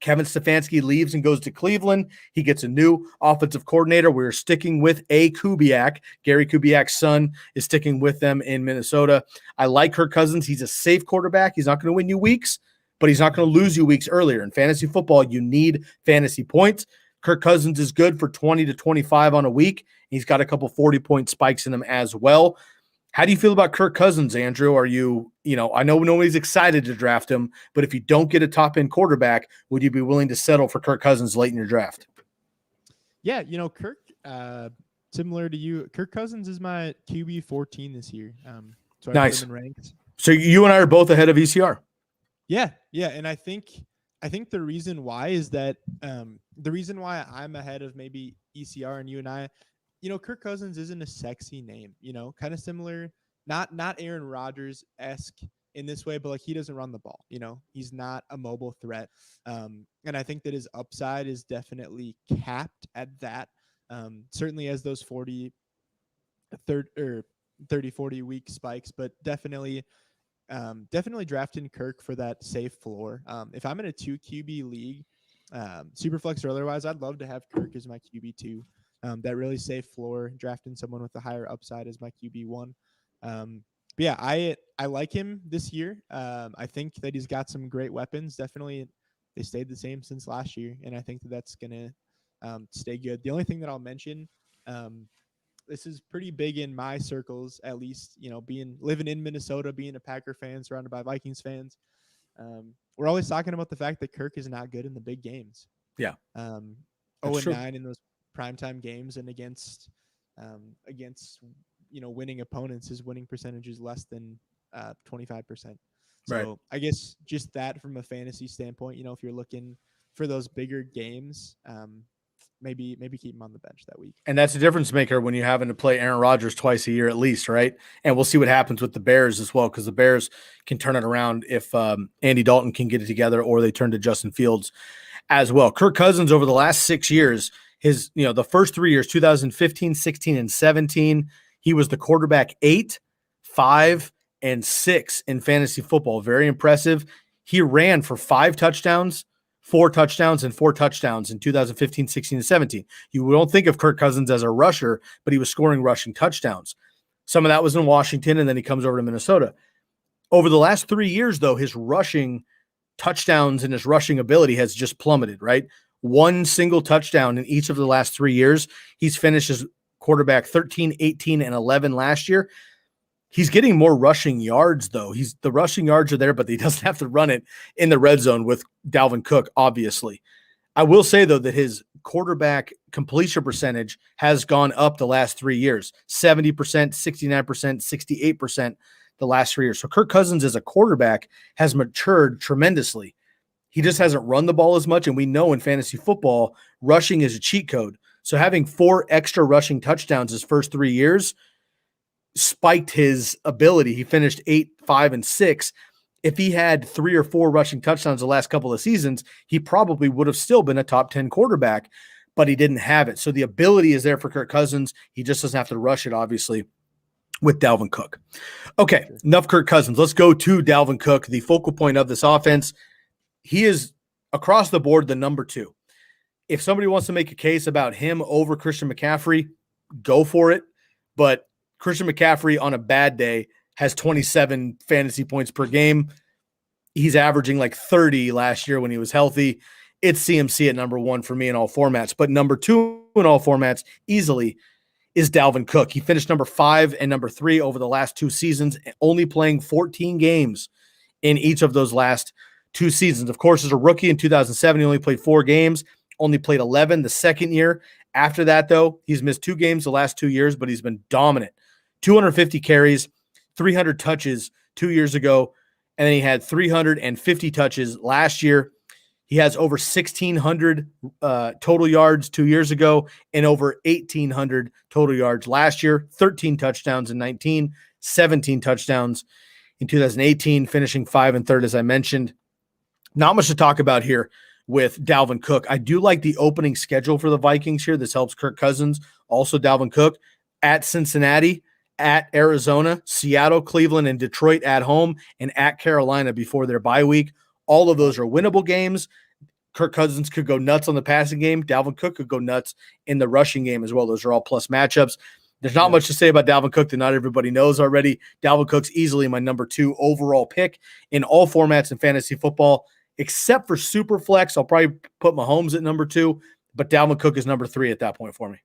Kevin Stefanski leaves and goes to Cleveland. He gets a new offensive coordinator. We're sticking with A. Kubiak. Gary Kubiak's son is sticking with them in Minnesota. I like Kirk Cousins. He's a safe quarterback. He's not going to win you weeks, but he's not going to lose you weeks earlier. In fantasy football, you need fantasy points. Kirk Cousins is good for 20 to 25 on a week. He's got a couple 40-point spikes in him as well. How do you feel about Kirk Cousins, Andrew? Are you, I know nobody's excited to draft him, but if you don't get a top-end quarterback, would you be willing to settle for Kirk Cousins late in your draft? Yeah, Kirk, similar to you, Kirk Cousins is my QB 14 this year. So I nice. put him in ranks. So you and I are both ahead of ECR. Yeah, and I think the reason why is that the reason why I'm ahead of maybe ECR and you and I, Kirk Cousins isn't a sexy name, kind of similar, not Aaron Rodgers-esque in this way, but like he doesn't run the ball, he's not a mobile threat. And I think that his upside is definitely capped at that. Certainly as those 40 week spikes, but definitely drafting Kirk for that safe floor. If I'm in a 2 QB league, Superflex or otherwise, I'd love to have Kirk as my QB2. That really safe floor, drafting someone with a higher upside as my QB1. But yeah, I like him this year. I think that he's got some great weapons. Definitely, they stayed the same since last year, and I think that that's gonna stay good. The only thing that I'll mention, this is pretty big in my circles, at least, living in Minnesota, being a Packer fan, surrounded by Vikings fans. We're always talking about the fact that Kirk is not good in the big games. Yeah. 0-9 in those primetime games, and against winning opponents, his winning percentage is less than 25%. So right. I guess just that from a fantasy standpoint, if you're looking for those bigger games, maybe keep him on the bench that week. And that's a difference maker when you're having to play Aaron Rodgers twice a year at least, right? And we'll see what happens with the Bears as well, because the Bears can turn it around if Andy Dalton can get it together, or they turn to Justin Fields as well. Kirk Cousins over the last 6 years, the first 3 years, 2015, 16, and 17, he was the quarterback 8, 5, and 6 in fantasy football. Very impressive. He ran for 5 touchdowns, 4 touchdowns, and 4 touchdowns in 2015, 16, and 17. You don't think of Kirk Cousins as a rusher, but he was scoring rushing touchdowns. Some of that was in Washington, and then he comes over to Minnesota. Over the last 3 years, though, his rushing touchdowns and his rushing ability has just plummeted, right? 1 single touchdown in each of the last 3 years. He's finished as quarterback 13, 18, and 11 last year. He's getting more rushing yards, though. The rushing yards are there, but he doesn't have to run it in the red zone with Dalvin Cook, obviously. I will say, though, that his quarterback completion percentage has gone up the last 3 years, 70%, 69%, 68% the last 3 years. So Kirk Cousins as a quarterback has matured tremendously. He just hasn't run the ball as much, and we know in fantasy football, rushing is a cheat code. So having 4 extra rushing touchdowns his first 3 years spiked his ability. He finished 8, 5, and 6. If he had 3 or 4 rushing touchdowns the last couple of seasons, he probably would have still been a top 10 quarterback, but he didn't have it. So the ability is there for Kirk Cousins. He just doesn't have to rush it, obviously, with Dalvin Cook. Okay, enough Kirk Cousins. Let's go to Dalvin Cook, the focal point of this offense. He is across the board the number 2. If somebody wants to make a case about him over Christian McCaffrey, go for it. But Christian McCaffrey on a bad day has 27 fantasy points per game. He's averaging like 30 last year when he was healthy. It's CMC at number 1 for me in all formats. But number 2 in all formats easily is Dalvin Cook. He finished number 5 and number 3 over the last 2 seasons, only playing 14 games in each of those last 2 seasons. Of course, as a rookie in 2007, he only played 4 games, only played 11 the second year. After that, though, he's missed 2 games the last 2 years, but he's been dominant. 250 carries, 300 touches 2 years ago, and then he had 350 touches last year. He has over 1,600 total yards 2 years ago and over 1,800 total yards last year. 13 touchdowns in 19, 17 touchdowns in 2018, finishing 5 and 3rd, as I mentioned. Not much to talk about here with Dalvin Cook. I do like the opening schedule for the Vikings here. This helps Kirk Cousins. Also Dalvin Cook at Cincinnati, at Arizona, Seattle, Cleveland, and Detroit at home, and at Carolina before their bye week. All of those are winnable games. Kirk Cousins could go nuts on the passing game. Dalvin Cook could go nuts in the rushing game as well. Those are all plus matchups. There's not much to say about Dalvin Cook that not everybody knows already. Dalvin Cook's easily my number 2 overall pick in all formats in fantasy football, except for Superflex. I'll probably put Mahomes at number 2, but Dalvin Cook is number 3 at that point for me.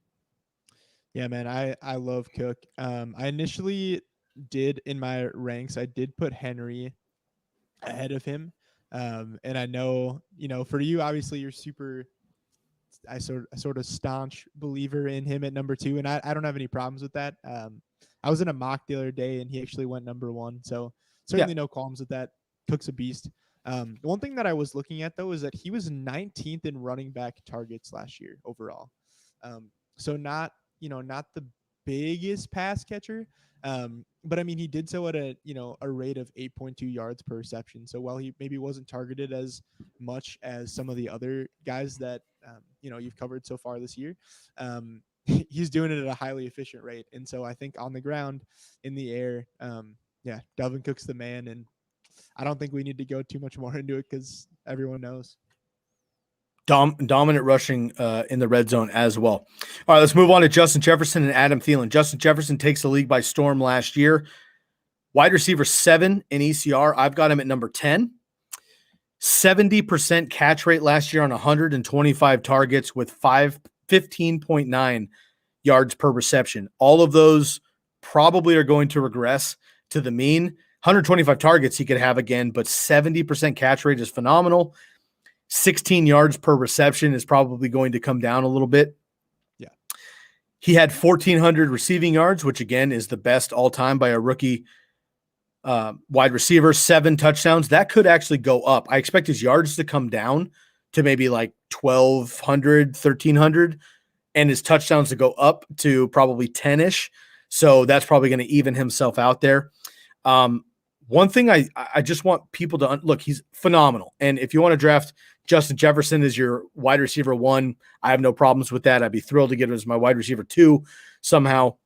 Yeah, man, I love Cook. I initially did in my ranks, I did put Henry ahead of him. And I know, for you, obviously you're I sort of staunch believer in him at number 2, and I don't have any problems with that. I was in a mock the other day, and he actually went number 1. So certainly no qualms with that. Cook's a beast. The one thing that I was looking at, though, is that he was 19th in running back targets last year overall. So not the biggest pass catcher. But I mean, he did so at a rate of 8.2 yards per reception. So while he maybe wasn't targeted as much as some of the other guys that you've covered so far this year, he's doing it at a highly efficient rate. And so I think on the ground, in the air, Dalvin Cook's the man, and I don't think we need to go too much more into it because everyone knows. Dominant rushing in the red zone as well. All right, let's move on to Justin Jefferson and Adam Thielen. Justin Jefferson takes the league by storm last year. Wide receiver 7 in ECR. I've got him at number 10. 70% catch rate last year on 125 targets with 15.9 yards per reception. All of those probably are going to regress to the mean. 125 targets he could have again, but 70% catch rate is phenomenal. 16 yards per reception is probably going to come down a little bit. Yeah. He had 1,400 receiving yards, which again is the best all time by a rookie wide receiver. 7 touchdowns. That could actually go up. I expect his yards to come down to maybe like 1,200, 1,300, and his touchdowns to go up to probably 10-ish. So that's probably going to even himself out there. One thing I just want people to look, he's phenomenal. And if you want to draft Justin Jefferson as your wide receiver 1, I have no problems with that. I'd be thrilled to get him as my wide receiver 2 somehow.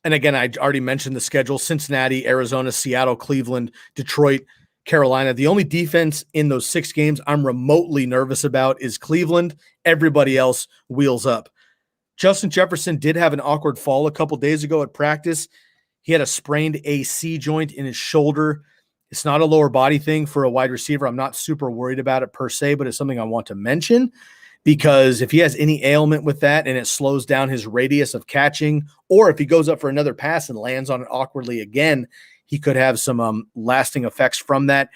And again, I already mentioned the schedule: Cincinnati, Arizona, Seattle, Cleveland, Detroit, Carolina. The only defense in those 6 games I'm remotely nervous about is Cleveland. Everybody else wheels up. Justin Jefferson did have an awkward fall a couple days ago at practice. He had a sprained AC joint in his shoulder. It's not a lower body thing for a wide receiver. I'm not super worried about it per se, but it's something I want to mention because if he has any ailment with that and it slows down his radius of catching, or if he goes up for another pass and lands on it awkwardly again, he could have some lasting effects from that.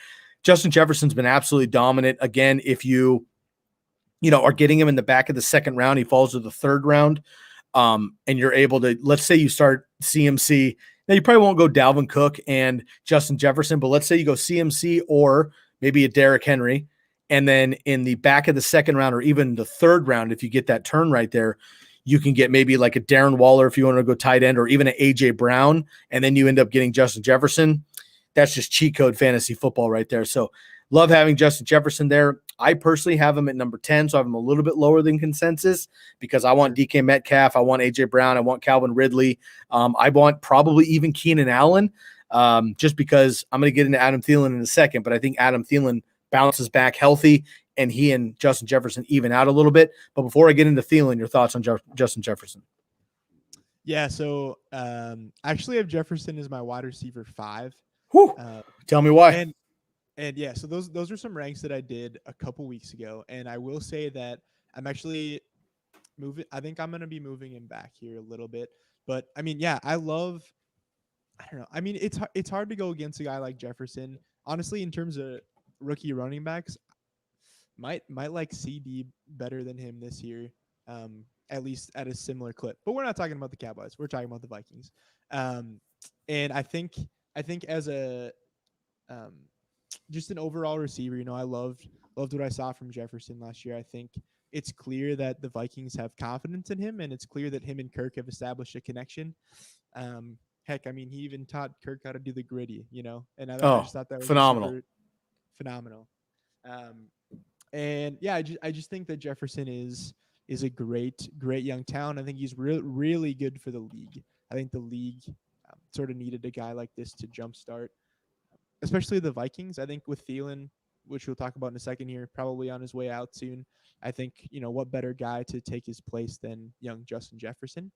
Justin Jefferson's been absolutely dominant. Again, if you are getting him in the back of the 2nd round, he falls to the 3rd round, and you're able to, let's say you start CMC. Now, you probably won't go Dalvin Cook and Justin Jefferson, but let's say you go CMC or maybe a Derrick Henry, and then in the back of the 2nd round or even the 3rd round, if you get that turn right there, you can get maybe like a Darren Waller if you want to go tight end, or even an A.J. Brown, and then you end up getting Justin Jefferson. That's just cheat code fantasy football right there. So love having Justin Jefferson there. I personally have him at number 10, so I have him a little bit lower than consensus because I want DK Metcalf, I want A.J. Brown, I want Calvin Ridley. I want probably even Keenan Allen, just because I'm going to get into Adam Thielen in a second, but I think Adam Thielen bounces back healthy, and he and Justin Jefferson even out a little bit. But before I get into Thielen, your thoughts on Justin Jefferson? Yeah, so I actually have Jefferson as my wide receiver 5. Tell me why. And yeah, so those are some ranks that I did a couple weeks ago, and I will say that I'm actually moving. I think I'm going to be moving him back here a little bit. But I mean, yeah, I don't know. I mean, it's hard to go against a guy like Jefferson. Honestly, in terms of rookie running backs, might like CD better than him this year, at least at a similar clip. But we're not talking about the Cowboys. We're talking about the Vikings. And I think as a just an overall receiver, I loved what I saw from Jefferson last year. I think it's clear that the Vikings have confidence in him, and it's clear that him and Kirk have established a connection. Heck, I mean, he even taught Kirk how to do the gritty, and I just thought that was phenomenal. Phenomenal. And yeah, I just think that Jefferson is a great young talent. I think he's really good for the league. I think the league sort of needed a guy like this to jumpstart, especially the Vikings. I think with Thielen, which we'll talk about in a second here, probably on his way out soon. I think, what better guy to take his place than young Justin Jefferson.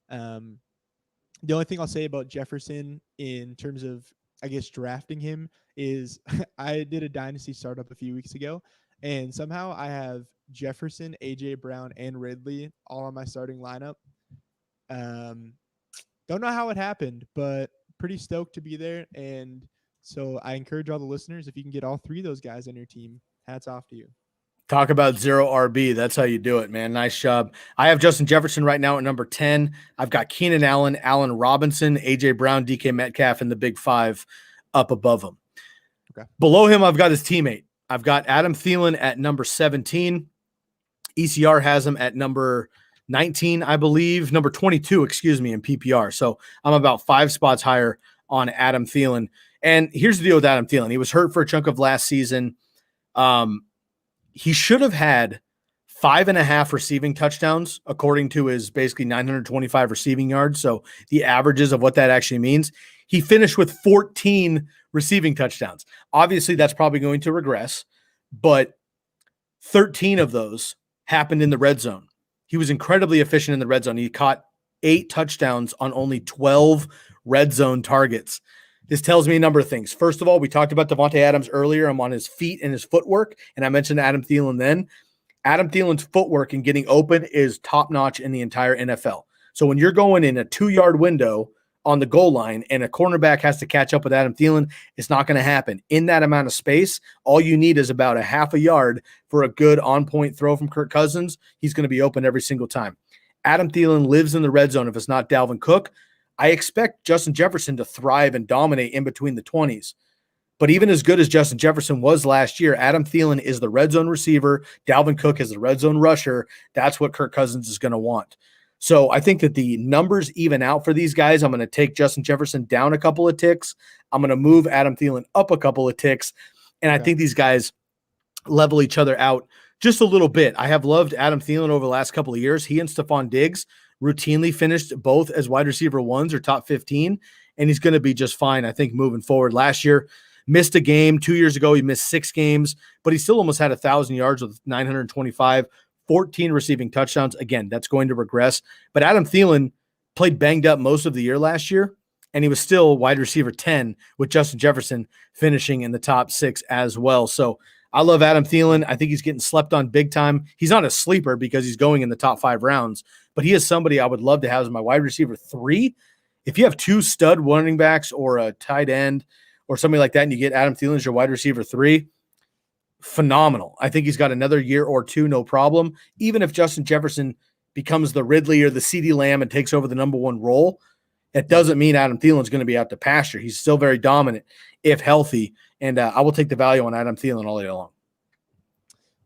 The only thing I'll say about Jefferson in terms of, I guess, drafting him is I did a dynasty startup a few weeks ago, and somehow I have Jefferson, A.J. Brown, and Ridley all on my starting lineup. Don't know how it happened, but pretty stoked to be there. And so I encourage all the listeners, if you can get all 3 of those guys on your team, hats off to you. Talk about zero RB. That's how you do it, man. Nice job. I have Justin Jefferson right now at number 10. I've got Keenan Allen, Allen Robinson, A.J. Brown, DK Metcalf, and the big five up above him. Okay. Below him, I've got his teammate. I've got Adam Thielen at number 17. ECR has him at number 19, I believe. Number 22, excuse me, in PPR. So I'm about 5 spots higher on Adam Thielen. And here's the deal with Adam Thielen. He was hurt for a chunk of last season. He should have had 5.5 receiving touchdowns, according to his basically 925 receiving yards. So the averages of what that actually means. He finished with 14 receiving touchdowns. Obviously, that's probably going to regress, but 13 of those happened in the red zone. He was incredibly efficient in the red zone. He caught 8 touchdowns on only 12 red zone targets. This tells me a number of things. First of all, we talked about Devonte Adams earlier. I'm on his feet and his footwork, and I mentioned Adam Thielen then. Adam Thielen's footwork and getting open is top-notch in the entire NFL. So when you're going in a 2-yard window on the goal line and a cornerback has to catch up with Adam Thielen, it's not going to happen. In that amount of space, all you need is about a half a yard for a good on-point throw from Kirk Cousins. He's going to be open every single time. Adam Thielen lives in the red zone if it's not Dalvin Cook. I expect Justin Jefferson to thrive and dominate in between the 20s. But even as good as Justin Jefferson was last year, Adam Thielen is the red zone receiver. Dalvin Cook is the red zone rusher. That's what Kirk Cousins is going to want. So I think that the numbers even out for these guys. I'm going to take Justin Jefferson down a couple of ticks. I'm going to move Adam Thielen up a couple of ticks. And I think these guys level each other out just a little bit. I have loved Adam Thielen over the last couple of years. He and Stephon Diggs routinely finished both as wide receiver 1s or top 15, and he's going to be just fine, I think, moving forward. Last year, missed a game. 2 years ago, he missed 6 games, but he still almost had 1,000 yards with 925, 14 receiving touchdowns. Again, that's going to regress. But Adam Thielen played banged up most of the year last year, and he was still wide receiver 10 with Justin Jefferson finishing in the top 6 as well. So I love Adam Thielen. I think he's getting slept on big time. He's not a sleeper because he's going in the top 5 rounds, but he is somebody I would love to have as my wide receiver 3. If you have 2 stud running backs or a tight end or something like that, and you get Adam Thielen as your wide receiver 3, phenomenal. I think he's got another year or 2, no problem. Even if Justin Jefferson becomes the Ridley or the CeeDee Lamb and takes over the number 1 role, it doesn't mean Adam Thielen's going to be out to pasture. He's still very dominant if healthy, and I will take the value on Adam Thielen all day long.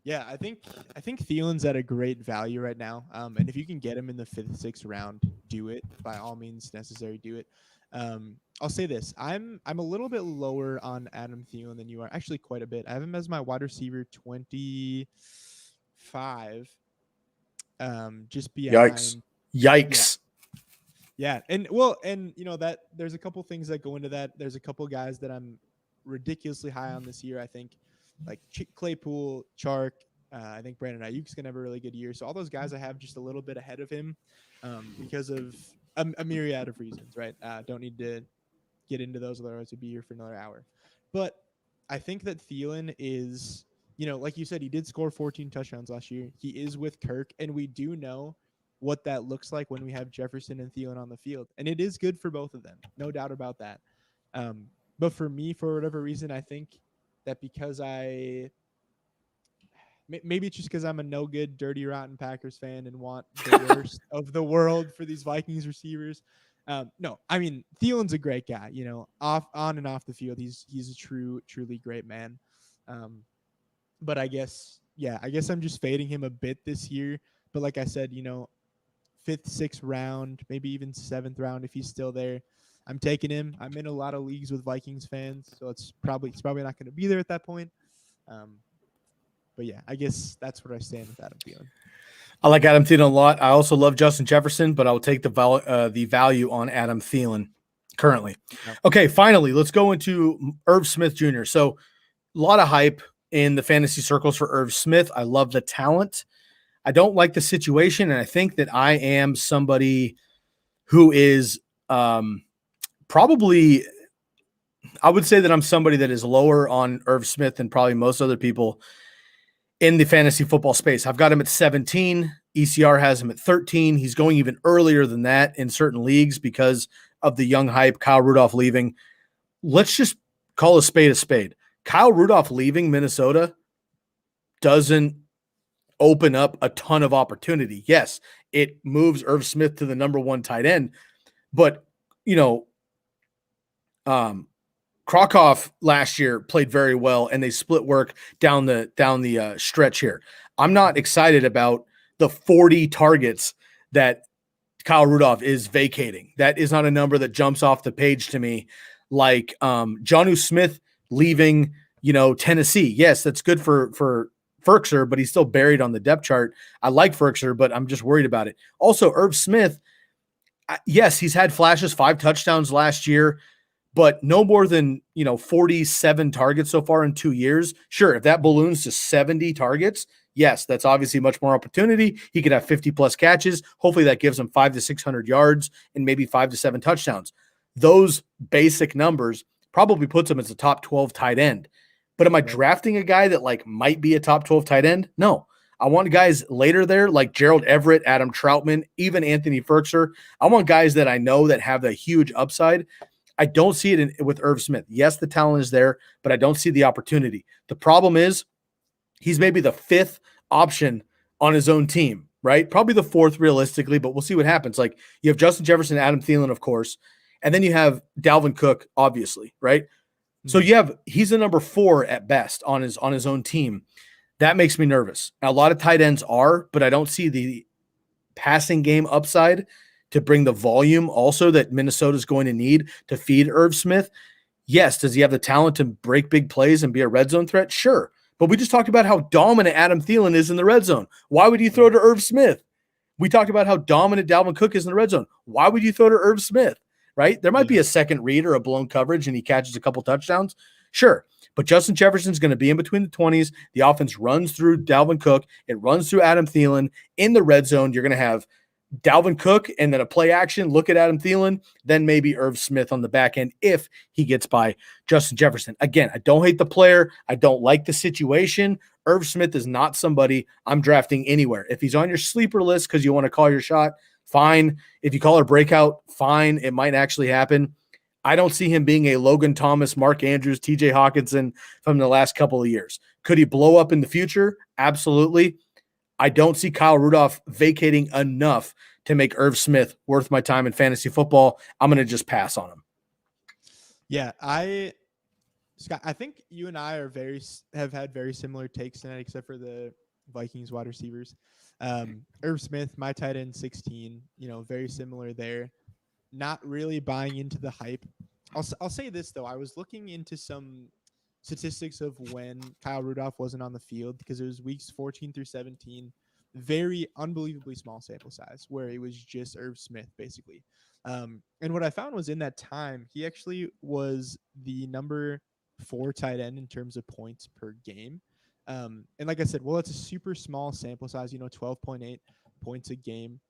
Yeah, I think Thielen's at a great value right now. And if you can get him in the 5th, 6th round, do it. By all means necessary, do it. I'll say this. I'm a little bit lower on Adam Thielen than you are. Actually, quite a bit. I have him as my wide receiver 25. Just behind. Yikes. Yeah. And you know that there's a couple things that go into that. There's a couple guys that I'm ridiculously high on this year. I think like Claypool, Chark. I think Brandon Ayuk's gonna have a really good year. So all those guys I have just a little bit ahead of him because of a myriad of reasons, right? Don't need to get into those, otherwise we'd be here for another hour. But I think that Thielen is, you know, like you said, he did score 14 touchdowns last year. He is with Kirk, and we do know what that looks like when we have Jefferson and Thielen on the field. And it is good for both of them, no doubt about that. But for me, for whatever reason, I think that because maybe it's just because I'm a no good, dirty, rotten Packers fan and want the worst of the world for these Vikings receivers. No, I mean, Thielen's a great guy, you know, on and off the field. He's a truly great man. But I guess I'm just fading him a bit this year. But like I said, you know, 5th, 6th round, maybe even 7th round if he's still there, I'm taking him. I'm in a lot of leagues with Vikings fans, so it's probably not going to be there at that point. But yeah, I guess that's where I stand with Adam Thielen. I like Adam Thielen a lot. I also love Justin Jefferson, but I will take the value on Adam Thielen currently. Okay, finally, let's go into Irv Smith Jr. So a lot of hype in the fantasy circles for Irv Smith. I love the talent. I don't like the situation, and I think that I am somebody who is probably – I would say that I'm somebody that is lower on Irv Smith than probably most other people in the fantasy football space. I've got him at 17. ECR has him at 13. He's going even earlier than that in certain leagues because of the young hype, Kyle Rudolph leaving. Let's just call a spade a spade. Kyle Rudolph leaving Minnesota doesn't open up a ton of opportunity. Yes, it moves Irv Smith to the number 1 tight end, but Krakoff last year played very well, and they split work down the stretch here. I'm not excited about the 40 targets that Kyle Rudolph is vacating. That is not a number that jumps off the page to me. Like Jonnu Smith leaving, Tennessee. Yes, that's good for Ferkser, but he's still buried on the depth chart. I like Ferkser, but I'm just worried about it. Also, Irv Smith, yes, he's had flashes, 5 touchdowns last year, but no more than 47 targets so far in 2 years. Sure, if that balloons to 70 targets, yes, that's obviously much more opportunity. He could have 50 plus catches. Hopefully that gives him 500 to 600 yards and maybe 5 to 7 touchdowns. Those basic numbers probably puts him as a top 12 tight end. But am I drafting a guy that might be a top 12 tight end? No. I want guys later there like Gerald Everett, Adam Troutman, even Anthony Ferkser. I want guys that I know that have a huge upside. I don't see it with Irv Smith. Yes, the talent is there, but I don't see the opportunity. The problem is he's maybe the 5th option on his own team, right? Probably the 4th realistically, but we'll see what happens. Like you have Justin Jefferson, Adam Thielen, of course, and then you have Dalvin Cook, obviously, right? So he's a number 4 at best on his own team. That makes me nervous. Now, a lot of tight ends are, but I don't see the passing game upside to bring the volume also that Minnesota is going to need to feed Irv Smith. Yes, does he have the talent to break big plays and be a red zone threat? Sure. But we just talked about how dominant Adam Thielen is in the red zone. Why would you throw to Irv Smith? We talked about how dominant Dalvin Cook is in the red zone. Why would you throw to Irv Smith? Right? There might be a second read or a blown coverage and he catches a couple touchdowns. Sure. But Justin Jefferson's going to be in between the 20s. The offense runs through Dalvin Cook. It runs through Adam Thielen. In the red zone, you're going to have Dalvin Cook and then a play action. Look at Adam Thielen. Then maybe Irv Smith on the back end if he gets by Justin Jefferson. Again, I don't hate the player. I don't like the situation. Irv Smith is not somebody I'm drafting anywhere. If he's on your sleeper list because you want to call your shot, fine. If you call it a breakout, fine. It might actually happen. I don't see him being a Logan Thomas, Mark Andrews, TJ Hawkinson from the last couple of years. Could he blow up in the future? Absolutely. I don't see Kyle Rudolph vacating enough to make Irv Smith worth my time in fantasy football. I'm going to just pass on him. Yeah, Scott, I think you and I have had very similar takes tonight, except for the Vikings wide receivers. Irv Smith, my tight end, 16. Very similar there. Not really buying into the hype. I'll say this though. I was looking into some statistics of when Kyle Rudolph wasn't on the field because it was weeks 14 through 17. Very unbelievably small sample size where it was just Irv Smith basically. And what I found was in that time, he actually was the number 4 tight end in terms of points per game. And like I said, well, it's a super small sample size, 12.8 points a game.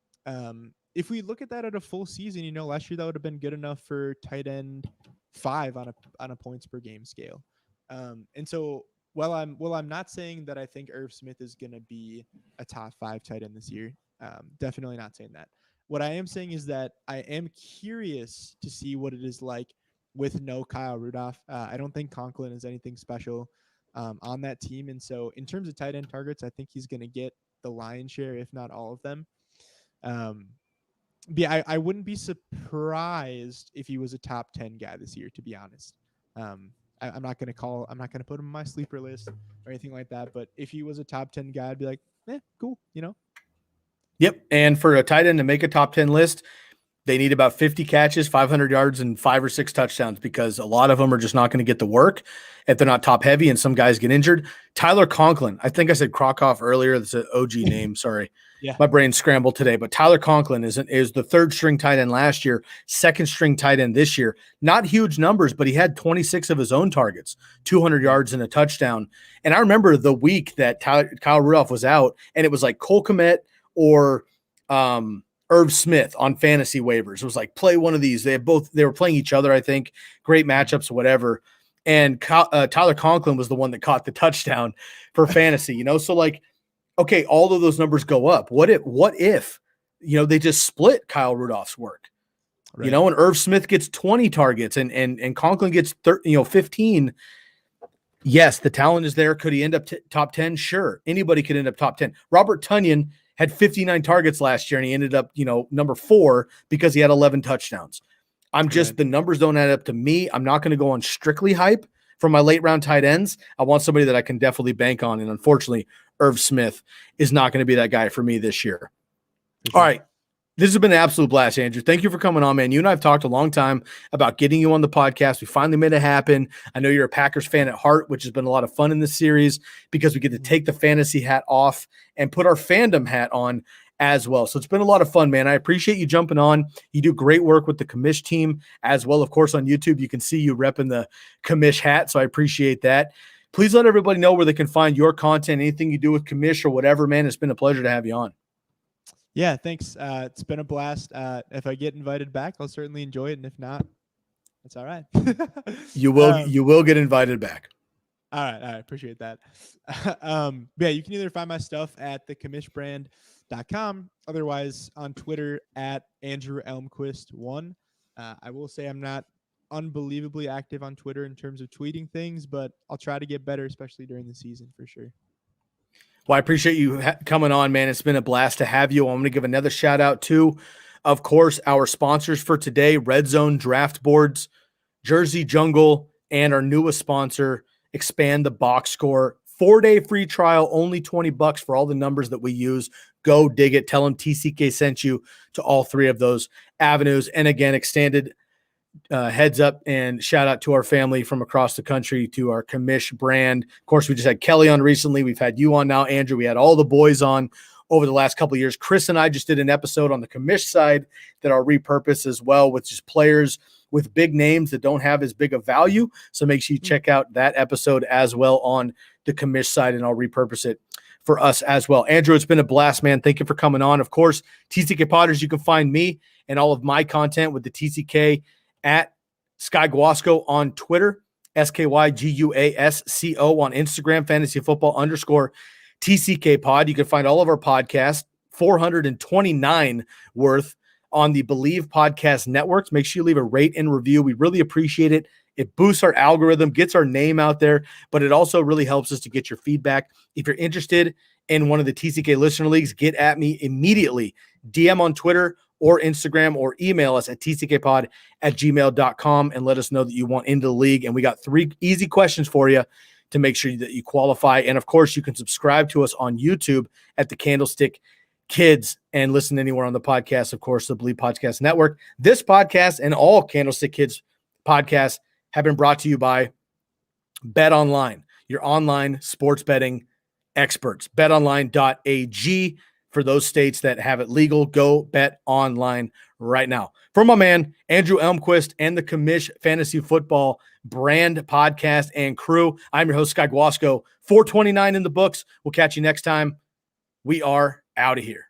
If we look at that at a full season, last year that would have been good enough for tight end 5 on a points per game scale. And so while I'm not saying that I think Irv Smith is going to be a top 5 tight end this year, definitely not saying that. What I am saying is that I am curious to see what it is like with no Kyle Rudolph. I don't think Conklin is anything special on that team. And so in terms of tight end targets, I think he's going to get the lion's share, if not all of them. I wouldn't be surprised if he was a top 10 guy this year, to be honest. I'm not going to put him on my sleeper list or anything like that. But if he was a top 10 guy, I'd be like, cool, Yep. And for a tight end to make a top 10 list, they need about 50 catches, 500 yards, and 5 or 6 touchdowns because a lot of them are just not going to get the work if they're not top heavy and some guys get injured. Tyler Conklin, I think I said Krakoff earlier. That's an OG name. Sorry. Yeah. My brain scrambled today. But Tyler Conklin is the 3rd string tight end last year, 2nd string tight end this year. Not huge numbers, but he had 26 of his own targets, 200 yards and a touchdown. And I remember the week that Kyle Rudolph was out, and it was like Cole Kmet or Irv Smith on fantasy waivers. It was like, play one of these. They were playing each other, I think. Great matchups, whatever. And Tyler Conklin was the one that caught the touchdown for fantasy, So like, okay, all of those numbers go up. What if they just split Kyle Rudolph's work, right. And Irv Smith gets 20 targets and Conklin gets 15. Yes, the talent is there. Could he end up top 10? Sure. Anybody could end up top 10. Robert Tonyan had 59 targets last year, and he ended up, number 4 because he had 11 touchdowns. The numbers don't add up to me. I'm not going to go on strictly hype for my late round tight ends. I want somebody that I can definitely bank on. And unfortunately, Irv Smith is not going to be that guy for me this year. All right. This has been an absolute blast, Andrew. Thank you for coming on, man. You and I have talked a long time about getting you on the podcast. We finally made it happen. I know you're a Packers fan at heart, which has been a lot of fun in this series because we get to take the fantasy hat off and put our fandom hat on as well. So it's been a lot of fun, man. I appreciate you jumping on. You do great work with the commish team as well. Of course, on YouTube, you can see you repping the commish hat. So I appreciate that. Please let everybody know where they can find your content, anything you do with commish or whatever, man. It's been a pleasure to have you on. Yeah, thanks. It's been a blast. If I get invited back, I'll certainly enjoy it. And if not, that's all right. You will get invited back. All right. Appreciate that. Yeah, you can either find my stuff at thecomishbrand.com, otherwise on Twitter at Andrew Elmquist1. I will say I'm not unbelievably active on Twitter in terms of tweeting things, but I'll try to get better, especially during the season for sure. Well, I appreciate you coming on, man. It's been a blast to have you. I'm going to give another shout out to, of course, our sponsors for today, Red Zone Draft Boards, Jersey Jungle, and our newest sponsor, Expand the Box Score. 4-day free trial, only $20 for all the numbers that we use. Go dig it. Tell them TCK sent you to all 3 of those avenues. And again, extended heads up and shout out to our family from across the country, to our commish brand. Of course, we just had Kelly on recently. We've had you on now, Andrew. We had all the boys on over the last couple of years. Chris and I just did an episode on the commish side that I'll repurpose as well, with just players with big names that don't have as big a value. So make sure you check out that episode as well on the commish side, and I'll repurpose it for us as well. Andrew, it's been a blast, man. Thank you for coming on. Of course, TCK Potters, you can find me and all of my content with the TCK at Sky Guasco on Twitter, SKYGUASCO on Instagram, fantasy football _TCK pod. You can find all of our podcasts, 429 worth, on the Believe Podcast Networks. Make sure you leave a rate and review. We really appreciate it. It boosts our algorithm, gets our name out there, but it also really helps us to get your feedback. If you're interested in one of the TCK listener leagues, get at me immediately. DM on Twitter or Instagram, or email us at tckpod@gmail.com and let us know that you want into the league. And we got 3 easy questions for you to make sure that you qualify. And of course, you can subscribe to us on YouTube at the Candlestick Kids and listen anywhere on the podcast, of course, the Believe Podcast Network. This podcast and all Candlestick Kids podcasts have been brought to you by Bet Online, your online sports betting experts. BetOnline.ag. For those states that have it legal, go bet online right now. For my man, Andrew Elmquist, and the Commish Fantasy Football brand podcast and crew, I'm your host, Sky Guasco. 429 in the books. We'll catch you next time. We are out of here.